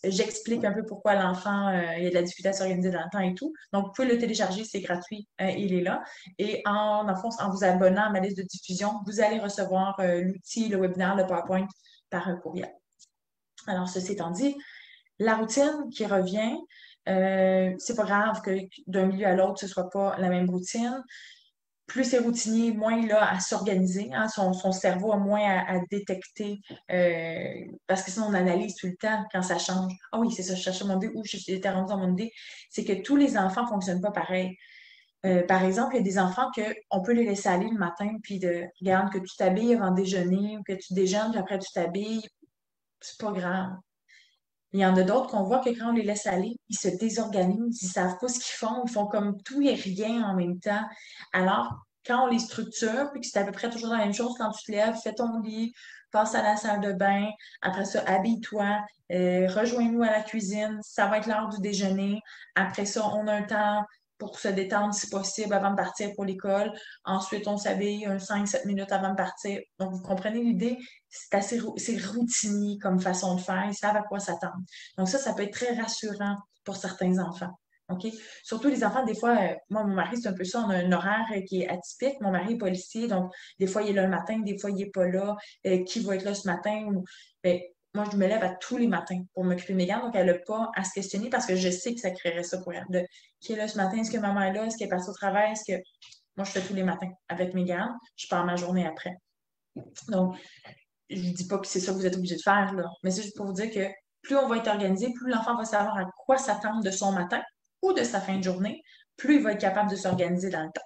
j'explique un peu pourquoi l'enfant, il y a de la difficulté à s'organiser dans le temps et tout. Donc, vous pouvez le télécharger, c'est gratuit, il est là. Et en vous abonnant à ma liste de diffusion, vous allez recevoir l'outil, le webinaire, le PowerPoint par un courriel. Alors, ceci étant dit, la routine qui revient, c'est pas grave que d'un milieu à l'autre, ce soit pas la même routine. Plus c'est routinier, moins il a à s'organiser. Hein, son cerveau a moins à détecter parce que sinon on analyse tout le temps quand ça change. Ah oui, c'est ça, je cherchais mon idée où j'étais rendue dans mon idée. C'est que tous les enfants ne fonctionnent pas pareil. Par exemple, il y a des enfants qu'on peut les laisser aller le matin, puis regarde que tu t'habilles avant de déjeuner, ou que tu déjeunes, puis après tu t'habilles. C'est pas grave. Il y en a d'autres qu'on voit que quand on les laisse aller, ils se désorganisent, ils savent pas ce qu'ils font, ils font comme tout et rien en même temps. Alors, quand on les structure, puis que c'est à peu près toujours la même chose, quand tu te lèves, fais ton lit, passe à la salle de bain, après ça, habille-toi, rejoins-nous à la cuisine, ça va être l'heure du déjeuner. Après ça, on a un temps pour se détendre si possible avant de partir pour l'école. Ensuite, on s'habille un 5-7 minutes avant de partir. Donc, vous comprenez l'idée? C'est routinier comme façon de faire. Ils savent à quoi s'attendre. Donc, ça peut être très rassurant pour certains enfants. OK? Surtout les enfants, des fois, moi, mon mari, c'est un peu ça. On a un horaire qui est atypique. Mon mari est policier, donc des fois, il est là le matin, des fois, il n'est pas là. Qui va être là ce matin? Ben, moi, je me lève à tous les matins pour m'occuper de mes gardes, donc elle n'a pas à se questionner parce que je sais que ça créerait ça pour elle. Qui est là ce matin? Est-ce que maman est là? Est-ce qu'elle est partie au travail? Est-ce que. Moi, je fais tous les matins avec mes gardes. Je pars ma journée après. Donc, je ne dis pas que c'est ça que vous êtes obligé de faire, là, mais c'est juste pour vous dire que plus on va être organisé, plus l'enfant va savoir à quoi s'attendre de son matin ou de sa fin de journée, plus il va être capable de s'organiser dans le temps.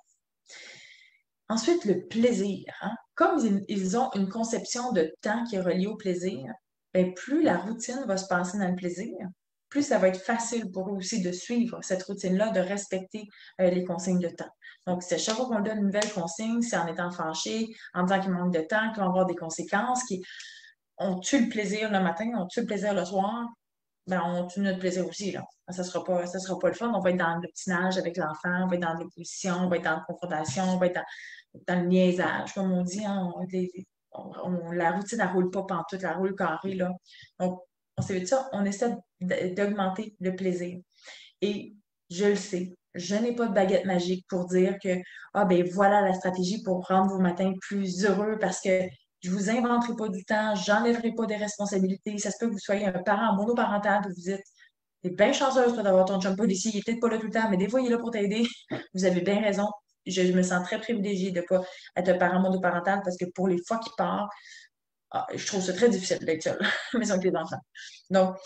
Ensuite, le plaisir. Hein? Comme ils ont une conception de temps qui est reliée au plaisir, bien, plus la routine va se passer dans le plaisir, plus ça va être facile pour eux aussi de suivre cette routine-là, de respecter les consignes de temps. Donc, c'est chaque fois qu'on donne une nouvelle consigne, c'est en étant fâché, en disant qu'il manque de temps, qu'il va avoir des conséquences, on tue le plaisir le matin, on tue le plaisir le soir, ben, on tue notre plaisir aussi, là. Ça sera pas le fun. On va être dans l'obstinage avec l'enfant, on va être dans l'opposition, on va être dans la confrontation, on va être dans le niaisage, comme on dit. Hein, la routine, elle roule pas pantoute, elle roule carré, là. Donc, on s'est vu ça, on essaie d'augmenter le plaisir. Et je le sais, je n'ai pas de baguette magique pour dire que, ah ben voilà la stratégie pour rendre vos matins plus heureux parce que je vous inventerai pas du temps, j'enlèverai pas des responsabilités. Ça se peut que vous soyez un parent monoparental, que vous dites, t'es bien chanceuse toi d'avoir ton chum policier, il est peut-être pas là tout le temps, mais des fois il est là pour t'aider. Vous avez bien raison. Je me sens très privilégiée de ne pas être un parent monoparental parce que pour les fois qu'il part, je trouve ça très difficile d'être seule, mais avec les enfants. Donc,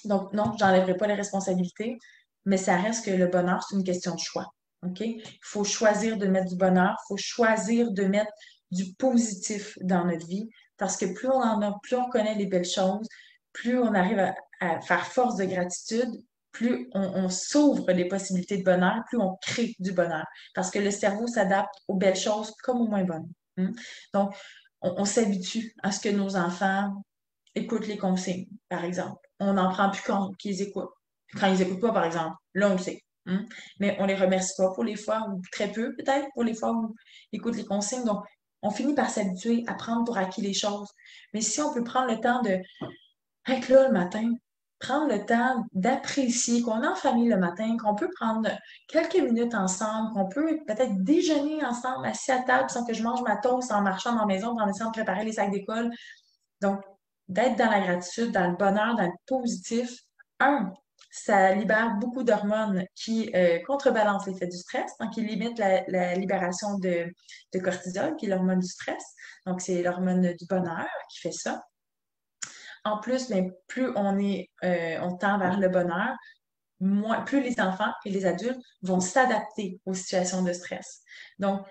non, j'enlèverai pas les responsabilités, mais ça reste que le bonheur, c'est une question de choix. OK? Il faut choisir de mettre du bonheur, il faut choisir de mettre du positif dans notre vie, parce que plus on en a, plus on connaît les belles choses, plus on arrive à faire force de gratitude, plus on s'ouvre les possibilités de bonheur, plus on crée du bonheur. Parce que le cerveau s'adapte aux belles choses comme aux moins bonnes. Hein? Donc, on s'habitue à ce que nos enfants écoutent les consignes, par exemple. On n'en prend plus compte qu'ils écoutent. Quand ils n'écoutent pas, par exemple, là, on le sait. Mais on ne les remercie pas pour les fois, ou très peu peut-être, pour les fois où ils écoutent les consignes. Donc, On finit par s'habituer à prendre pour acquis les choses. Mais si on peut prendre le temps de être là le matin, prendre le temps d'apprécier qu'on est en famille le matin, qu'on peut prendre quelques minutes ensemble, qu'on peut peut-être déjeuner ensemble, assis à table sans que je mange ma toast en marchant dans la maison, en essayant de préparer les sacs d'école. Donc, d'être dans la gratitude, dans le bonheur, dans le positif, ça libère beaucoup d'hormones qui contrebalancent l'effet du stress, donc qui limitent la libération de cortisol, qui est l'hormone du stress. Donc, c'est l'hormone du bonheur qui fait ça. En plus, bien, plus on tend vers le bonheur, plus les enfants et les adultes vont s'adapter aux situations de stress. Donc,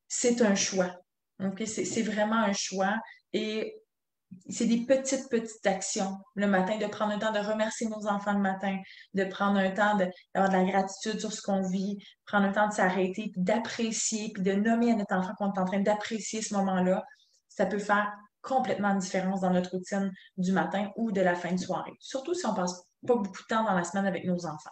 c'est un choix. OK? C'est vraiment un choix. Et c'est des petites actions le matin, de prendre un temps de remercier nos enfants le matin, de prendre un temps d'avoir de la gratitude sur ce qu'on vit, prendre un temps de s'arrêter, puis d'apprécier, puis de nommer à notre enfant qu'on est en train d'apprécier ce moment-là. Ça peut faire complètement une différence dans notre routine du matin ou de la fin de soirée. Surtout si on passe pas beaucoup de temps dans la semaine avec nos enfants.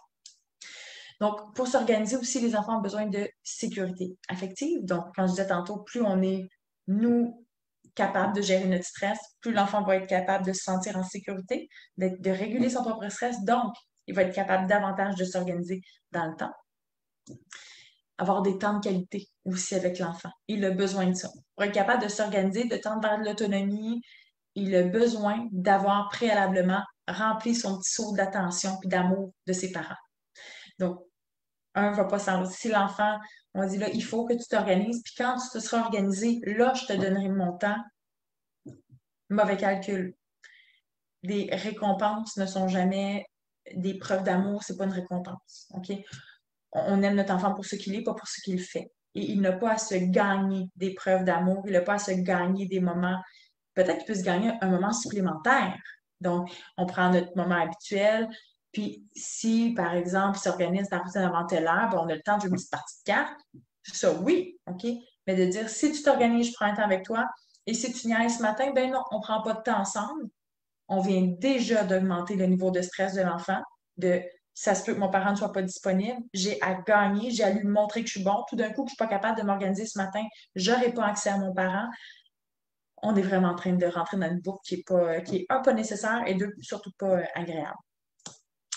Donc, pour s'organiser aussi, les enfants ont besoin de sécurité affective. Donc, quand je disais tantôt, plus on est, nous, capable de gérer notre stress, plus l'enfant va être capable de se sentir en sécurité, de réguler son propre stress. Donc, il va être capable davantage de s'organiser dans le temps. Avoir des temps de qualité aussi avec l'enfant. Il a besoin de ça. Pour être capable de s'organiser, de tendre vers l'autonomie, il a besoin d'avoir préalablement rempli son petit seau d'attention et d'amour de ses parents. Donc, va pas s'en. Si l'enfant, on dit là, il faut que tu t'organises, puis quand tu te seras organisé, là, je te donnerai mon temps. Mauvais calcul. Des récompenses ne sont jamais des preuves d'amour, c'est pas une récompense. OK? On aime notre enfant pour ce qu'il est, pas pour ce qu'il fait. Et il n'a pas à se gagner des preuves d'amour, il n'a pas à se gagner des moments. Peut-être qu'il peut se gagner un moment supplémentaire. Donc, on prend notre moment habituel, puis si, par exemple, il s'organise la routine avant telle heure, ben, on a le temps de jouer une petite partie de cartes. Ça, oui, OK? Mais de dire, si tu t'organises, je prends un temps avec toi, et si tu niaises ce matin, ben non, on prend pas de temps ensemble. On vient déjà d'augmenter le niveau de stress de l'enfant, de ça se peut que mon parent ne soit pas disponible, j'ai à gagner, j'ai à lui montrer que je suis bon. Tout d'un coup, que je ne suis pas capable de m'organiser ce matin, je n'aurai pas accès à mon parent. On est vraiment en train de rentrer dans une boucle qui est un, pas nécessaire et deux, surtout pas agréable.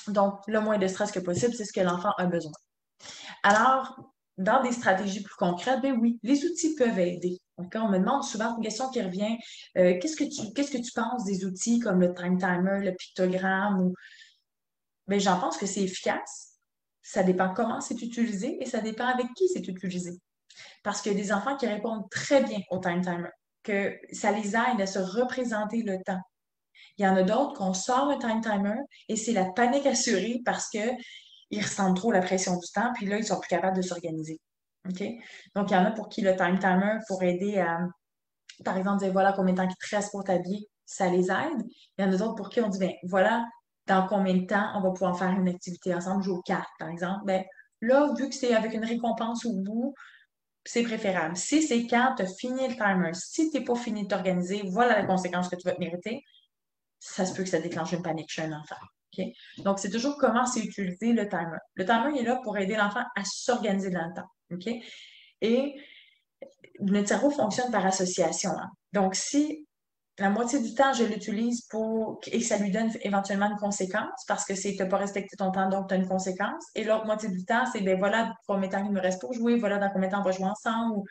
Donc, le moins de stress que possible, c'est ce que l'enfant a besoin. Alors, dans des stratégies plus concrètes, ben oui, les outils peuvent aider. Donc, on me demande souvent une question qui revient, qu'est-ce que tu penses des outils comme le time timer, le pictogramme ou ben, j'en pense que c'est efficace. Ça dépend comment c'est utilisé et ça dépend avec qui c'est utilisé. Parce qu'il y a des enfants qui répondent très bien au time timer, que ça les aide à se représenter le temps. Il y en a d'autres qu'on sort un time timer et c'est la panique assurée parce qu'ils ressentent trop la pression du temps, puis là, ils sont plus capables de s'organiser. OK? Donc, il y en a pour qui le time timer, pour aider à, par exemple, dire voilà combien de temps il te reste pour t'habiller, ça les aide. Il y en a d'autres pour qui on dit, ben voilà, dans combien de temps on va pouvoir faire une activité ensemble, jouer aux cartes, par exemple. Ben là, vu que c'est avec une récompense au bout, c'est préférable. Si c'est quand tu as fini le timer, si tu n'es pas fini de t'organiser, voilà la conséquence que tu vas te mériter, ça se peut que ça déclenche une panique chez un enfant. Okay? Donc, c'est toujours comment c'est utilisé le timer. Le timer il est là pour aider l'enfant à s'organiser dans le temps. Okay? Et notre cerveau fonctionne par association. Hein. Donc, si la moitié du temps, je l'utilise et ça lui donne éventuellement une conséquence parce que c'est tu n'as pas respecté ton temps, donc tu as une conséquence. Et l'autre moitié du temps, c'est ben voilà combien de temps il me reste pour jouer, voilà dans combien de temps on va jouer ensemble. Ou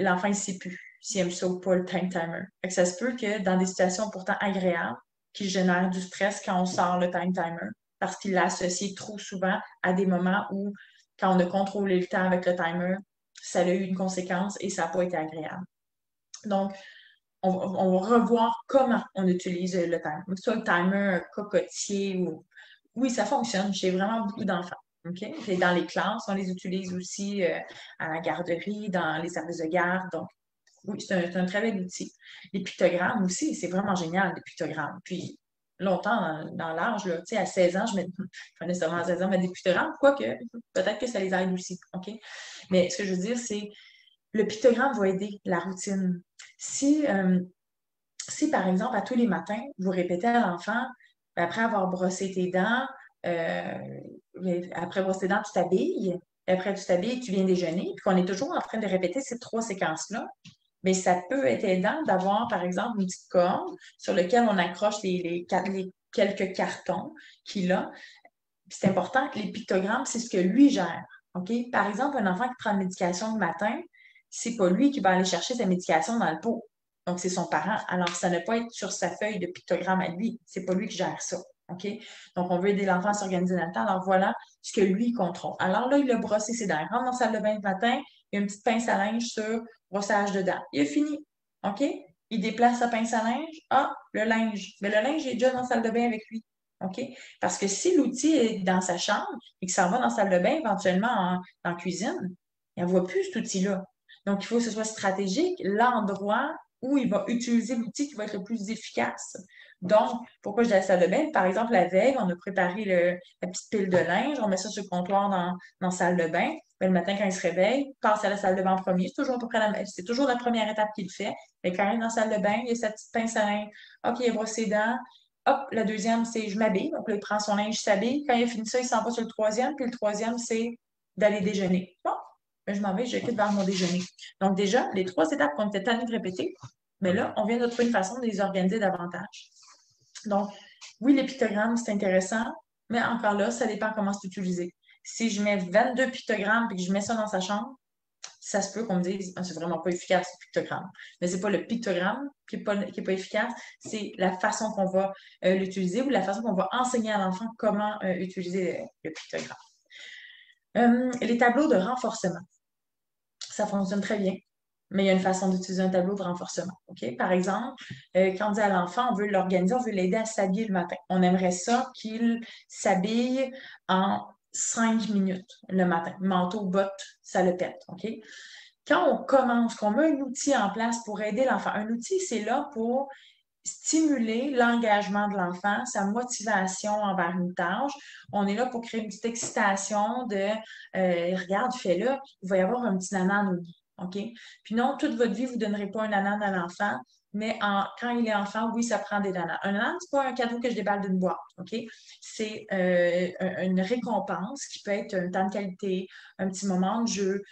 l'enfant, il ne sait plus s'il aime ça ou pas le time timer. Fait que ça se peut que dans des situations pourtant agréables, qui génèrent du stress quand on sort le time timer, parce qu'il l'a associé trop souvent à des moments où, quand on a contrôlé le temps avec le timer, ça a eu une conséquence et ça n'a pas été agréable. Donc, on va revoir comment on utilise le timer. Que ce soit le timer cocotier ou... Oui, ça fonctionne chez vraiment beaucoup d'enfants. OK? Et dans les classes, on les utilise aussi à la garderie, dans les services de garde. Donc, oui, c'est un très bel outil. Les pictogrammes aussi, c'est vraiment génial, les pictogrammes. Puis, longtemps dans l'âge, tu sais, à 16 ans, pas nécessairement à 16 ans, mais des pictogrammes, quoique, peut-être que ça les aide aussi. OK? Mais ce que je veux dire, c'est le pictogramme va aider la routine. Si, par exemple, à tous les matins, vous répétez à l'enfant, après avoir brossé tes dents, après brosser tes dents, tu t'habilles, puis après tu t'habilles, tu viens déjeuner, puis qu'on est toujours en train de répéter ces 3 séquences-là, mais ça peut être aidant d'avoir, par exemple, une petite corde sur laquelle on accroche les quelques cartons qu'il a. Puis c'est important, les pictogrammes, c'est ce que lui gère. OK? Par exemple, un enfant qui prend une médication le matin, c'est pas lui qui va aller chercher sa médication dans le pot. Donc, c'est son parent. Alors, ça ne peut pas être sur sa feuille de pictogramme à lui. C'est pas lui qui gère ça. OK? Donc, on veut aider l'enfant à s'organiser dans le temps. Alors, voilà ce que lui contrôle. Alors là, il a brossé ses dents. Il rentre dans la salle de bain le matin, il y a une petite pince à linge sur brossage de dents. Il a fini. OK? Il déplace sa pince à linge. Ah, le linge. Mais le linge est déjà dans la salle de bain avec lui. OK? Parce que si l'outil est dans sa chambre et qu'il s'en va dans la salle de bain, éventuellement en cuisine, il ne voit plus cet outil-là. Donc, il faut que ce soit stratégique, l'endroit où il va utiliser l'outil qui va être le plus efficace. Donc, pourquoi je dis la salle de bain? Par exemple, la veille, on a préparé la petite pile de linge, on met ça sur le comptoir dans la salle de bain. Ben, le matin, quand il se réveille, il passe à la salle de bain en premier. C'est toujours à peu près c'est toujours la première étape qu'il fait. Mais quand il est dans la salle de bain, il a sa petite pince à linge. OK, il brosse ses dents. Hop, la deuxième, c'est je m'habille. Donc là, il prend son linge, il s'habille. Quand il a fini ça, il s'en va sur le troisième. Puis le troisième, c'est d'aller déjeuner. Bon, ben, je m'en vais, je quitte vers mon déjeuner. Donc déjà, les 3 étapes qu'on était tannés de répéter, mais là, on vient de trouver une façon de les organiser davantage. Donc, oui, les pictogrammes, c'est intéressant, mais encore là, ça dépend comment c'est utilisé. Si je mets 22 pictogrammes et que je mets ça dans sa chambre, ça se peut qu'on me dise, ah, c'est vraiment pas efficace, le pictogramme. Mais c'est pas le pictogramme qui est pas efficace, c'est la façon qu'on va l'utiliser ou la façon qu'on va enseigner à l'enfant comment utiliser le pictogramme. Les tableaux de renforcement, ça fonctionne très bien, mais il y a une façon d'utiliser un tableau de renforcement. OK? Par exemple, quand on dit à l'enfant, on veut l'organiser, on veut l'aider à s'habiller le matin. On aimerait ça qu'il s'habille en 5 minutes le matin. Manteau, bottes, ça le pète. OK? Quand on commence, qu'on met un outil en place pour aider l'enfant, un outil, c'est là pour stimuler l'engagement de l'enfant, sa motivation envers une tâche. On est là pour créer une petite excitation de regarde, fais-le, il va y avoir un petit nanan au bout. OK? Puis non, toute votre vie, vous ne donnerez pas un nanan à l'enfant, mais quand il est enfant, oui, ça prend des nanas. Un nanan, c'est pas un cadeau que je déballe d'une boîte. OK? C'est une récompense qui peut être un temps de qualité, un petit moment de jeu.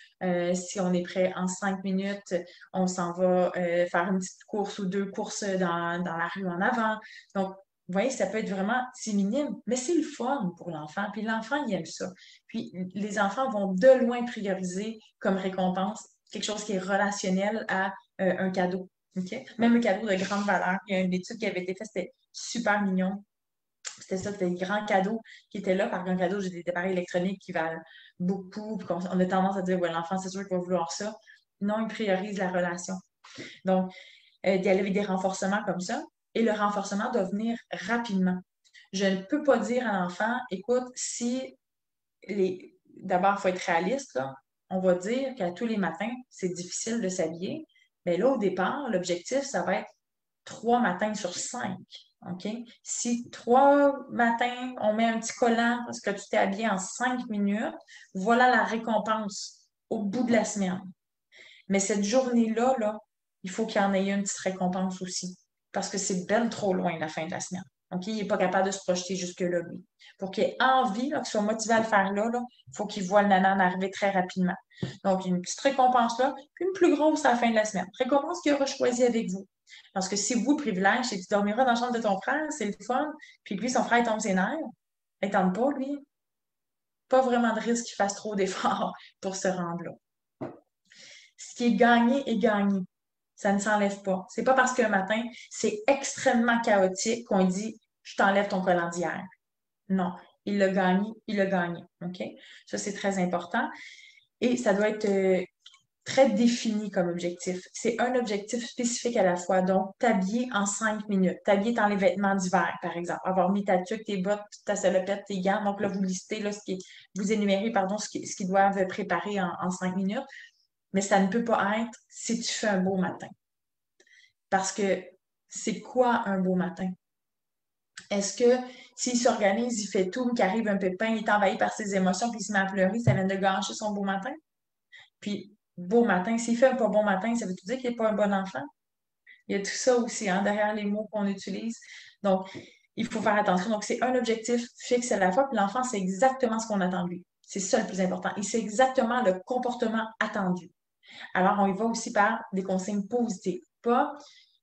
Si on est prêt en 5 minutes, on s'en va faire une petite course ou 2 courses dans la rue en avant. Donc, vous voyez, ça peut être vraiment, c'est minime, mais c'est le fun pour l'enfant. Puis l'enfant, il aime ça. Puis les enfants vont de loin prioriser comme récompense quelque chose qui est relationnel à un cadeau. OK? Même un cadeau de grande valeur. Il y a une étude qui avait été faite, c'était super mignon. C'était ça, c'était des grands cadeaux qui étaient là. Par grand cadeau, j'ai des appareils électroniques qui valent beaucoup. Puis on a tendance à dire, ouais, l'enfant, c'est sûr qu'il va vouloir ça. Non, il priorise la relation. Donc, d'y aller avec des renforcements comme ça. Et le renforcement doit venir rapidement. Je ne peux pas dire à l'enfant, écoute, si d'abord, il faut être réaliste, là. On va dire qu'à tous les matins, c'est difficile de s'habiller. Mais là, au départ, l'objectif, ça va être 3 matins sur 5. OK? Si 3 matins, on met un petit collant parce que tu t'es habillé en 5 minutes, voilà la récompense au bout de la semaine. Mais cette journée-là, là, il faut qu'il y en ait une petite récompense aussi. Parce que c'est ben trop loin la fin de la semaine. OK? Il n'est pas capable de se projeter jusque-là, lui. Pour qu'il ait envie, qu'il soit motivé à le faire là, il faut qu'il voit le nanan arriver très rapidement. Donc, une petite récompense là, puis une plus grosse à la fin de la semaine. Récompense qu'il aura choisi avec vous. Parce que si vous, le privilège, c'est que tu dormiras dans la chambre de ton frère, c'est le fun, puis lui, son frère, il tombe ses nerfs, il tente pas, lui. Pas vraiment de risque qu'il fasse trop d'efforts pour se rendre là. Ce qui est gagné est gagné. Ça ne s'enlève pas. C'est pas parce qu'un matin, c'est extrêmement chaotique qu'on dit je t'enlève ton collant d'hier. Non. Il l'a gagné, il l'a gagné. OK? Ça, c'est très important. Et ça doit être très défini comme objectif. C'est un objectif spécifique à la fois. Donc, t'habiller en 5 minutes. T'habiller dans les vêtements d'hiver, par exemple. Avoir mis ta tuque, tes bottes, ta salopette, tes gants. Donc là, vous listez, là, vous énumérez, pardon, ce qu'ils doivent préparer en 5 minutes. Mais ça ne peut pas être si tu fais un beau matin. Parce que c'est quoi un beau matin? Est-ce que s'il s'organise, il fait tout, mais qu'il arrive un pépin, il est envahi par ses émotions, puis il se met à pleurer, ça vient de gâcher son beau matin? Puis, beau matin, s'il fait un pas bon matin, ça veut tout dire qu'il n'est pas un bon enfant? Il y a tout ça aussi, hein, derrière les mots qu'on utilise. Donc, il faut faire attention. Donc, c'est un objectif fixe à la fois, puis l'enfant, c'est exactement ce qu'on attend de lui. C'est ça le plus important. Et c'est exactement le comportement attendu. Alors, on y va aussi par des consignes positives. Pas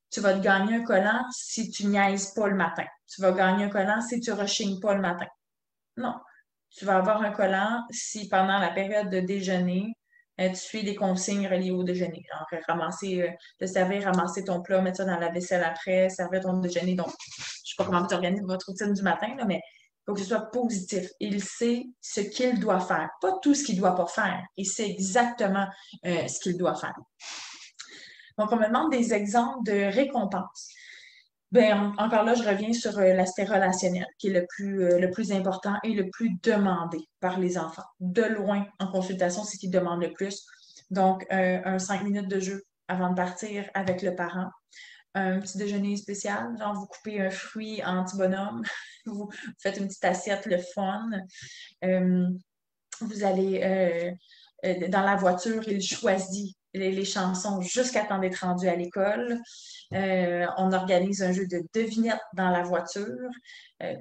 tu vas te gagner un collant si tu niaises pas le matin. Tu vas gagner un collant si tu rechignes pas le matin. Non. Tu vas avoir un collant si pendant la période de déjeuner, tu suis des consignes reliées au déjeuner. Genre, ramasser, te servir, ramasser ton plat, mettre ça dans la vaisselle après, servir ton déjeuner. Donc, je sais pas comment vous organisez votre routine du matin, là, mais il faut que ce soit positif. Il sait ce qu'il doit faire, pas tout ce qu'il doit pas faire. Il sait exactement ce qu'il doit faire. Donc, on me demande des exemples de récompenses. Ben, encore là, je reviens sur l'aspect relationnel, qui est le plus important et le plus demandé par les enfants. De loin, en consultation, c'est ce qui demande le plus. Donc, un 5 minutes de jeu avant de partir avec le parent. Un petit déjeuner spécial, genre vous coupez un fruit en petit bonhomme, vous faites une petite assiette, le fun. Euh, vous allez dans la voiture, il choisit les chansons jusqu'à temps d'être rendu à l'école. On organise un jeu de devinettes dans la voiture.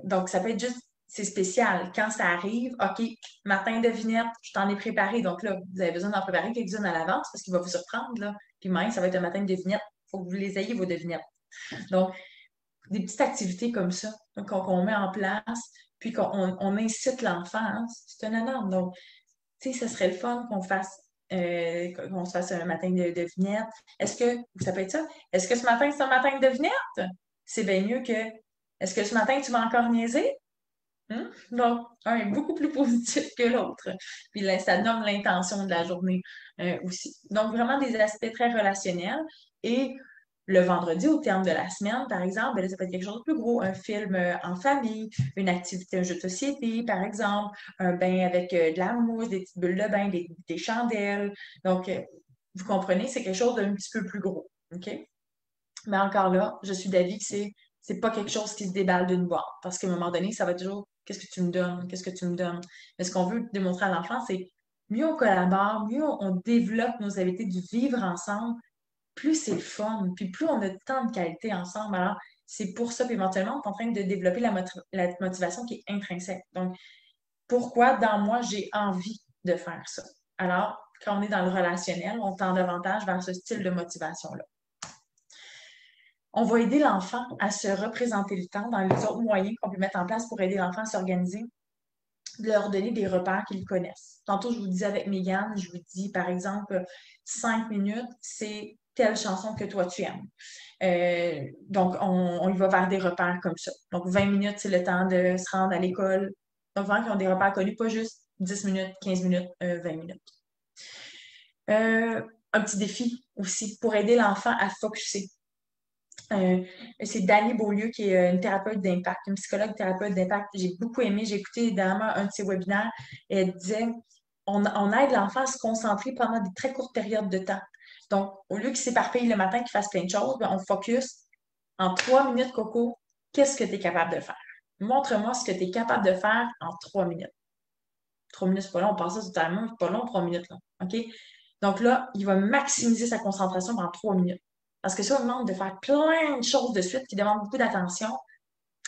Donc, ça peut être juste, c'est spécial. Quand ça arrive, OK, matin devinette, je t'en ai préparé. Donc là, vous avez besoin d'en préparer quelques-unes à l'avance parce qu'il va vous surprendre, là. Puis même, ça va être un matin de devinette. Il faut que vous les ayez, vos devinettes. Donc, des petites activités comme ça qu'on met en place, puis qu'on incite l'enfant. Hein, c'est un honneur. Donc, tu sais, ce serait le fun qu'on se fasse un matin de vignettes. Est-ce que, ça peut être ça, est-ce que ce matin, c'est un matin de vignettes? C'est bien mieux que, est-ce que ce matin, tu vas encore niaiser? Donc, un est beaucoup plus positif que l'autre. Puis là, ça nomme l'intention de la journée aussi. Donc, vraiment des aspects très relationnels. Et le vendredi, au terme de la semaine, par exemple, ben ça peut être quelque chose de plus gros, un film en famille, une activité, un jeu de société, par exemple, un bain avec de la mousse, des petites bulles de bain, des chandelles. Donc, vous comprenez, c'est quelque chose d'un petit peu plus gros. OK? Mais encore là, je suis d'avis que c'est pas quelque chose qui se déballe d'une boîte. Parce qu'à un moment donné, ça va toujours qu'est-ce que tu me donnes? Qu'est-ce que tu me donnes? Mais ce qu'on veut démontrer à l'enfant, c'est mieux on collabore, mieux on développe nos habiletés du vivre ensemble, plus c'est fun, puis plus on a de temps de qualité ensemble. Alors, c'est pour ça, puis éventuellement, on est en train de développer la motivation qui est intrinsèque. Donc, pourquoi dans moi, j'ai envie de faire ça? Alors, quand on est dans le relationnel, on tend davantage vers ce style de motivation-là. On va aider l'enfant à se représenter le temps dans les autres moyens qu'on peut mettre en place pour aider l'enfant à s'organiser, de leur donner des repères qu'ils connaissent. Tantôt, je vous disais avec Mégane, je vous dis, par exemple, 5 minutes, c'est telle chanson que toi tu aimes. Donc, on y va vers des repères comme ça. Donc, 20 minutes, c'est le temps de se rendre à l'école. Donc, vraiment, qui ont des repères connus, pas juste 10 minutes, 15 minutes, 20 minutes. Un petit défi aussi pour aider l'enfant à focusser. C'est Dani Beaulieu qui est une thérapeute d'impact, une psychologue thérapeute d'impact. J'ai beaucoup aimé, j'ai écouté évidemment un de ses webinaires et elle disait on aide l'enfant à se concentrer pendant des très courtes périodes de temps. Donc, au lieu qu'il s'éparpille le matin, qu'il fasse plein de choses, ben, on focus en 3 minutes, Coco, qu'est-ce que tu es capable de faire? Montre-moi ce que tu es capable de faire en 3 minutes. 3 minutes, c'est pas long, on passe ça totalement, c'est pas long, 3 minutes. Là. OK? Donc là, il va maximiser sa concentration pendant 3 minutes. Parce que si on demande de faire plein de choses de suite qui demandent beaucoup d'attention,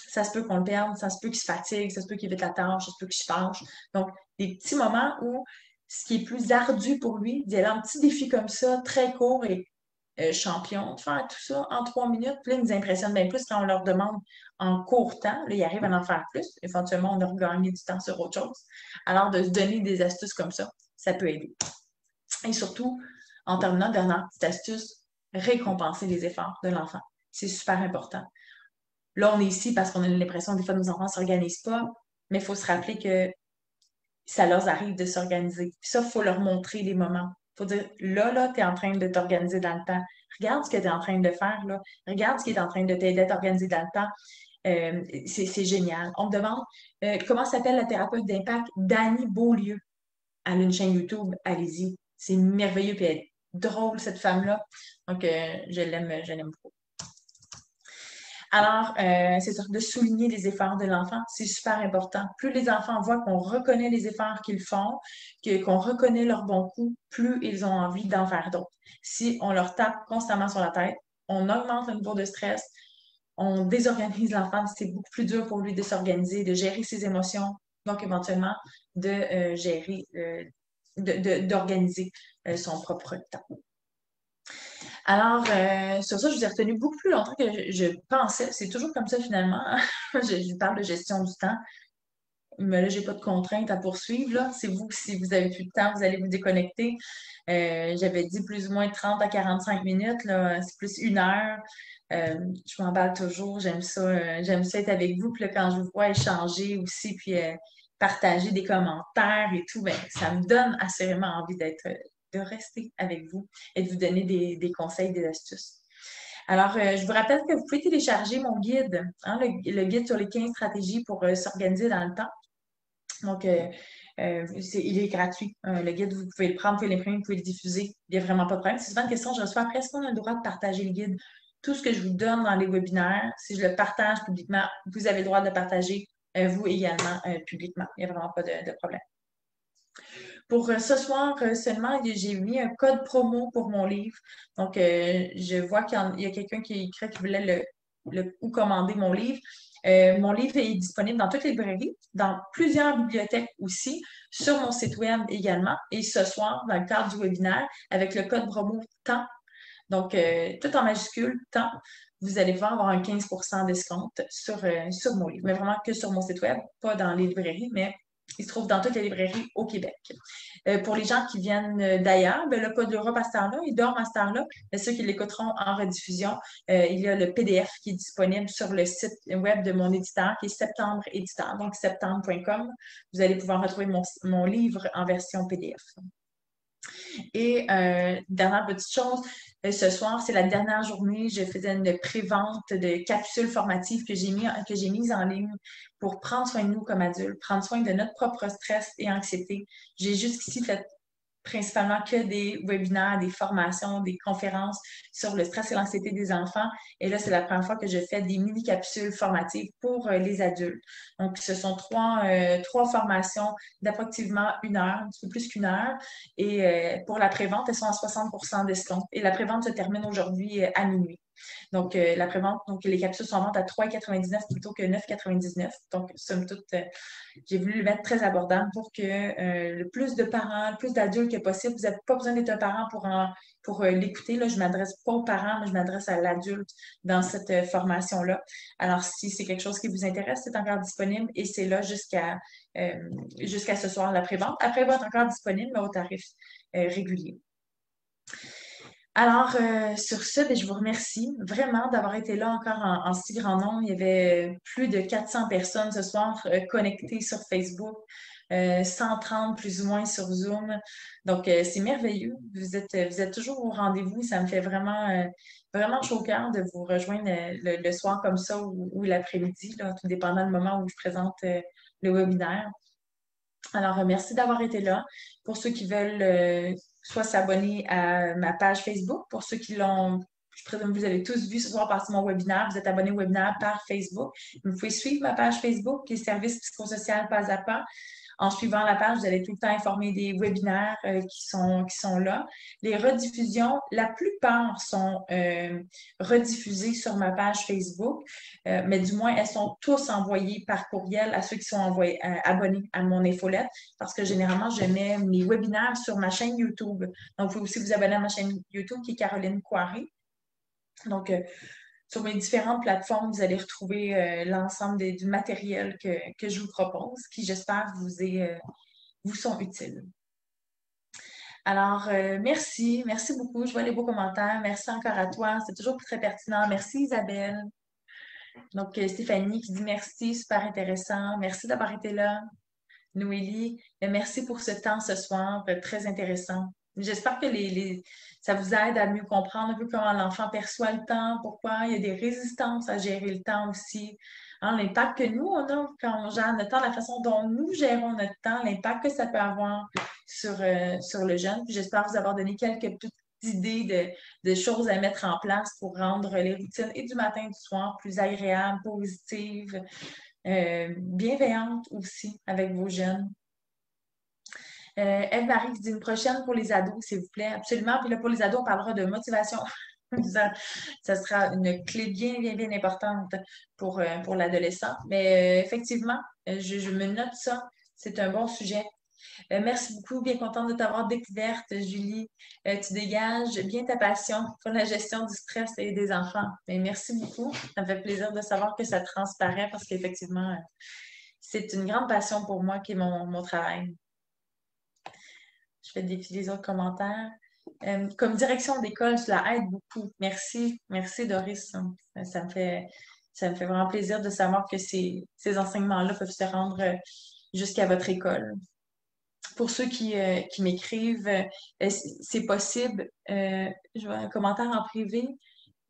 ça se peut qu'on le perde, ça se peut qu'il se fatigue, ça se peut qu'il évite la tâche, ça se peut qu'il se fâche. Donc, des petits moments où ce qui est plus ardu pour lui, d'y aller un petit défi comme ça, très court et champion, de faire tout ça en 3 minutes. Puis là, ils nous impressionnent bien plus quand on leur demande en court temps. Là, ils arrivent à en faire plus. Éventuellement, on a regagné du temps sur autre chose. Alors, de se donner des astuces comme ça peut aider. Et surtout, en terminant, dernière petite astuce, récompenser les efforts de l'enfant. C'est super important. Là, on est ici parce qu'on a l'impression que des fois, nos enfants ne s'organisent pas, mais il faut se rappeler que ça leur arrive de s'organiser. Puis ça, il faut leur montrer les moments. Il faut dire, là, tu es en train de t'organiser dans le temps. Regarde ce que tu es en train de faire, là. Regarde ce qui est en train de t'aider à t'organiser dans le temps. C'est génial. On me demande comment s'appelle la thérapeute d'impact? Dani Beaulieu. Elle a une chaîne YouTube. Allez-y. C'est merveilleux. Puis elle est drôle, cette femme-là. Donc, je l'aime beaucoup. Alors, c'est sûr, de souligner les efforts de l'enfant, c'est super important. Plus les enfants voient qu'on reconnaît les efforts qu'ils font, qu'on reconnaît leurs bons coups, plus ils ont envie d'en faire d'autres. Si on leur tape constamment sur la tête, on augmente le niveau de stress, on désorganise l'enfant, c'est beaucoup plus dur pour lui de s'organiser, de gérer ses émotions. Donc, éventuellement, de gérer, d'organiser son propre temps. Alors, sur ça, je vous ai retenu beaucoup plus longtemps que je pensais. C'est toujours comme ça finalement, hein. Je parle de gestion du temps, mais là, j'ai pas de contraintes à poursuivre, là. C'est vous, si vous avez plus de temps, vous allez vous déconnecter. J'avais dit plus ou moins 30 à 45 minutes, là. C'est plus 1 heure. Je m'emballe toujours. J'aime ça être avec vous. Puis là, quand je vous vois échanger aussi, puis partager des commentaires et tout, ben, ça me donne assurément envie de rester avec vous et de vous donner des conseils, des astuces. Alors, je vous rappelle que vous pouvez télécharger mon guide, hein, le guide sur les 15 stratégies pour s'organiser dans le temps. Donc, il est gratuit. Le guide, vous pouvez le prendre, vous pouvez l'imprimer, vous pouvez le diffuser. Il n'y a vraiment pas de problème. C'est souvent une question que je reçois après. Est-ce qu'on a le droit de partager le guide? Tout ce que je vous donne dans les webinaires, si je le partage publiquement, vous avez le droit de le partager, vous également, publiquement. Il n'y a vraiment pas de problème. Pour ce soir seulement, j'ai mis un code promo pour mon livre. Donc, je vois qu'il y a quelqu'un qui écrit qui voulait ou commander mon livre. Mon livre est disponible dans toutes les librairies, dans plusieurs bibliothèques aussi, sur mon site web également. Et ce soir, dans le cadre du webinaire, avec le code promo temps, donc tout en majuscule, temps, vous allez pouvoir avoir un 15 d'escompte sur mon livre. Mais vraiment que sur mon site web, pas dans les librairies, mais il se trouve dans toutes les librairies au Québec. Pour les gens qui viennent d'ailleurs, ben, le code l'Europe à cette heure-là, ils dorment à cette heure-là. Mais ceux qui l'écouteront en rediffusion, il y a le PDF qui est disponible sur le site web de mon éditeur, qui est Septembre Éditeur, donc septembre.com. Vous allez pouvoir retrouver mon livre en version PDF. Et dernière petite chose, ce soir, c'est la dernière journée. Je faisais une pré-vente de capsules formatives que j'ai mises en ligne pour prendre soin de nous comme adultes, prendre soin de notre propre stress et anxiété. J'ai jusqu'ici fait principalement que des webinaires, des formations, des conférences sur le stress et l'anxiété des enfants. Et là, c'est la première fois que je fais des mini-capsules formatives pour les adultes. Donc, ce sont trois formations d'approximativement 1 heure, un petit peu plus qu'1 heure. Et pour la prévente, elles sont à 60 d'escompte. Et la prévente se termine aujourd'hui à minuit. Donc, la prévente, donc les capsules sont en vente à 3,99 plutôt que 9,99. Donc, somme toute, j'ai voulu le mettre très abordable pour que le plus de parents, le plus d'adultes que possible, vous n'avez pas besoin d'être un parent pour l'écouter. Là, je ne m'adresse pas aux parents, mais je m'adresse à l'adulte dans cette formation-là. Alors, si c'est quelque chose qui vous intéresse, c'est encore disponible et c'est là jusqu'à ce soir, la prévente. Après, elle va être encore disponible, mais au tarif régulier. Alors, sur ce, bien, je vous remercie vraiment d'avoir été là encore en si grand nombre. Il y avait plus de 400 personnes ce soir connectées sur Facebook, 130 plus ou moins sur Zoom. Donc, c'est merveilleux. Vous êtes toujours au rendez-vous. Ça me fait vraiment chaud au cœur de vous rejoindre le soir comme ça ou l'après-midi, là, tout dépendant du moment où je présente le webinaire. Alors, merci d'avoir été là. Pour ceux qui veulent soit s'abonner à ma page Facebook, pour ceux qui l'ont, je présume que vous avez tous vu ce soir passer mon webinaire, vous êtes abonnés au webinaire par Facebook. Vous pouvez suivre ma page Facebook qui est Service psychosocial pas à pas. En suivant la page, vous allez tout le temps informer des webinaires qui sont là. Les rediffusions, la plupart sont rediffusées sur ma page Facebook, mais du moins, elles sont tous envoyées par courriel à ceux qui sont abonnés à mon infolette, parce que généralement, je mets mes webinaires sur ma chaîne YouTube. Donc, vous pouvez aussi vous abonner à ma chaîne YouTube qui est Caroline Coiré. Donc, sur mes différentes plateformes, vous allez retrouver l'ensemble du matériel que je vous propose, qui, j'espère, vous sont utiles. Alors, merci beaucoup. Je vois les beaux commentaires. Merci encore à toi. C'est toujours très pertinent. Merci, Isabelle. Donc, Stéphanie qui dit merci, super intéressant. Merci d'avoir été là. Noélie, merci pour ce temps ce soir, très intéressant. J'espère que ça vous aide à mieux comprendre un peu comment l'enfant perçoit le temps, pourquoi il y a des résistances à gérer le temps aussi. Hein, l'impact que nous, on a quand on gère notre temps, la façon dont nous gérons notre temps, l'impact que ça peut avoir sur le jeune. Puis j'espère vous avoir donné quelques petites idées de choses à mettre en place pour rendre les routines et du matin et du soir plus agréables, positives, bienveillante aussi avec vos jeunes. Eve-Marie qui dit une prochaine pour les ados, s'il vous plaît. Absolument. Puis là, pour les ados, on parlera de motivation. Ça sera une clé bien importante pour l'adolescent. Mais effectivement, je me note ça. C'est un bon sujet. Merci beaucoup, bien contente de t'avoir découverte, Julie. Tu dégages bien ta passion pour la gestion du stress et des enfants. Et merci beaucoup. Ça me fait plaisir de savoir que ça transparaît parce qu'effectivement, c'est une grande passion pour moi qui est mon travail. Je fais défiler les autres commentaires. Comme direction d'école, cela aide beaucoup. Merci. Merci, Doris. Ça me fait vraiment plaisir de savoir que ces enseignements-là peuvent se rendre jusqu'à votre école. Pour ceux qui m'écrivent, c'est possible. Je vois un commentaire en privé.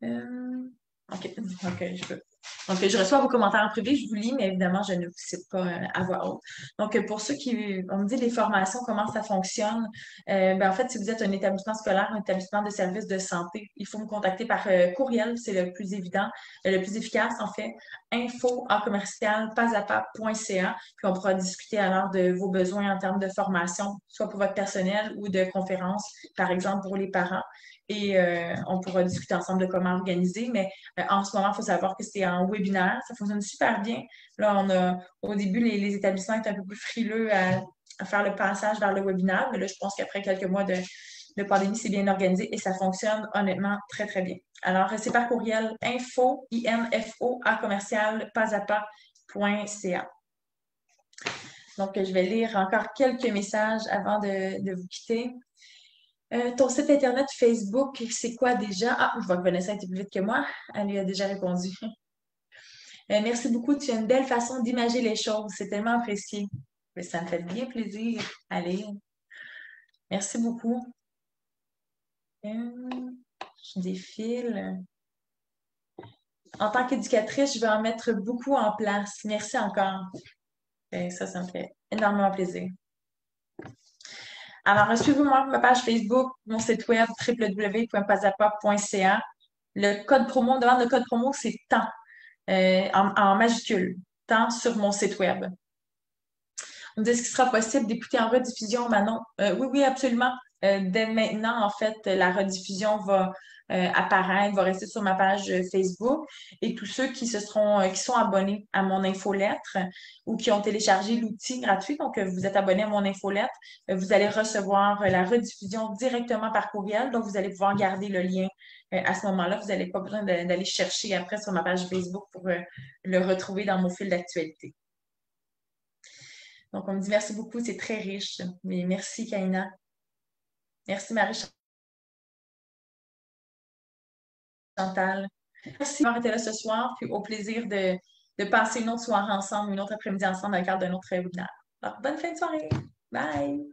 OK, OK, je peux. Donc, je reçois vos commentaires en privé, je vous lis, mais évidemment, je ne vous cite pas à voix haute. Donc, pour ceux qui, on me dit les formations, comment ça fonctionne, en fait, si vous êtes un établissement scolaire, un établissement de services de santé, il faut me contacter par courriel, c'est le plus évident, le plus efficace, en fait, info@commercial-pasapa.ca, puis on pourra discuter alors de vos besoins en termes de formation, soit pour votre personnel ou de conférences, par exemple pour les parents. Et on pourra discuter ensemble de comment organiser, mais en ce moment, il faut savoir que c'est en webinaire. Ça fonctionne super bien. Là, au début, les établissements étaient un peu plus frileux à faire le passage vers le webinaire, mais là, je pense qu'après quelques mois de pandémie, c'est bien organisé et ça fonctionne honnêtement très, très bien. Alors, c'est par courriel info à commercial pasapa.ca. Donc, je vais lire encore quelques messages avant de vous quitter. Ton site Internet Facebook, c'est quoi déjà? Ah, je vois que Vanessa était plus vite que moi. Elle lui a déjà répondu. Merci beaucoup. Tu as une belle façon d'imager les choses. C'est tellement apprécié. Mais ça me fait bien plaisir. Allez, merci beaucoup. Je défile. En tant qu'éducatrice, je vais en mettre beaucoup en place. Merci encore. Ça me fait énormément plaisir. Alors, suivez-moi ma page Facebook, mon site web www.pasapa.ca. Le code promo, on demande le code promo, c'est temps, en majuscule, temps sur mon site web. On me dit, est-ce qu'il sera possible d'écouter en rediffusion, Manon? Oui, oui, absolument. Dès maintenant, en fait, la rediffusion va apparaître, va rester sur ma page Facebook. Et tous ceux qui sont abonnés à mon infolettre ou qui ont téléchargé l'outil gratuit, donc vous êtes abonné à mon infolettre, vous allez recevoir la rediffusion directement par courriel. Donc, vous allez pouvoir garder le lien à ce moment-là. Vous n'avez pas besoin d'aller chercher après sur ma page Facebook pour le retrouver dans mon fil d'actualité. Donc, on me dit merci beaucoup, c'est très riche. Mais merci, Kaina. Merci, Marie-Chantal. Merci d'avoir été là ce soir, puis au plaisir de passer une autre soirée ensemble, une autre après-midi ensemble dans le cadre d'un autre webinaire. Alors, bonne fin de soirée. Bye!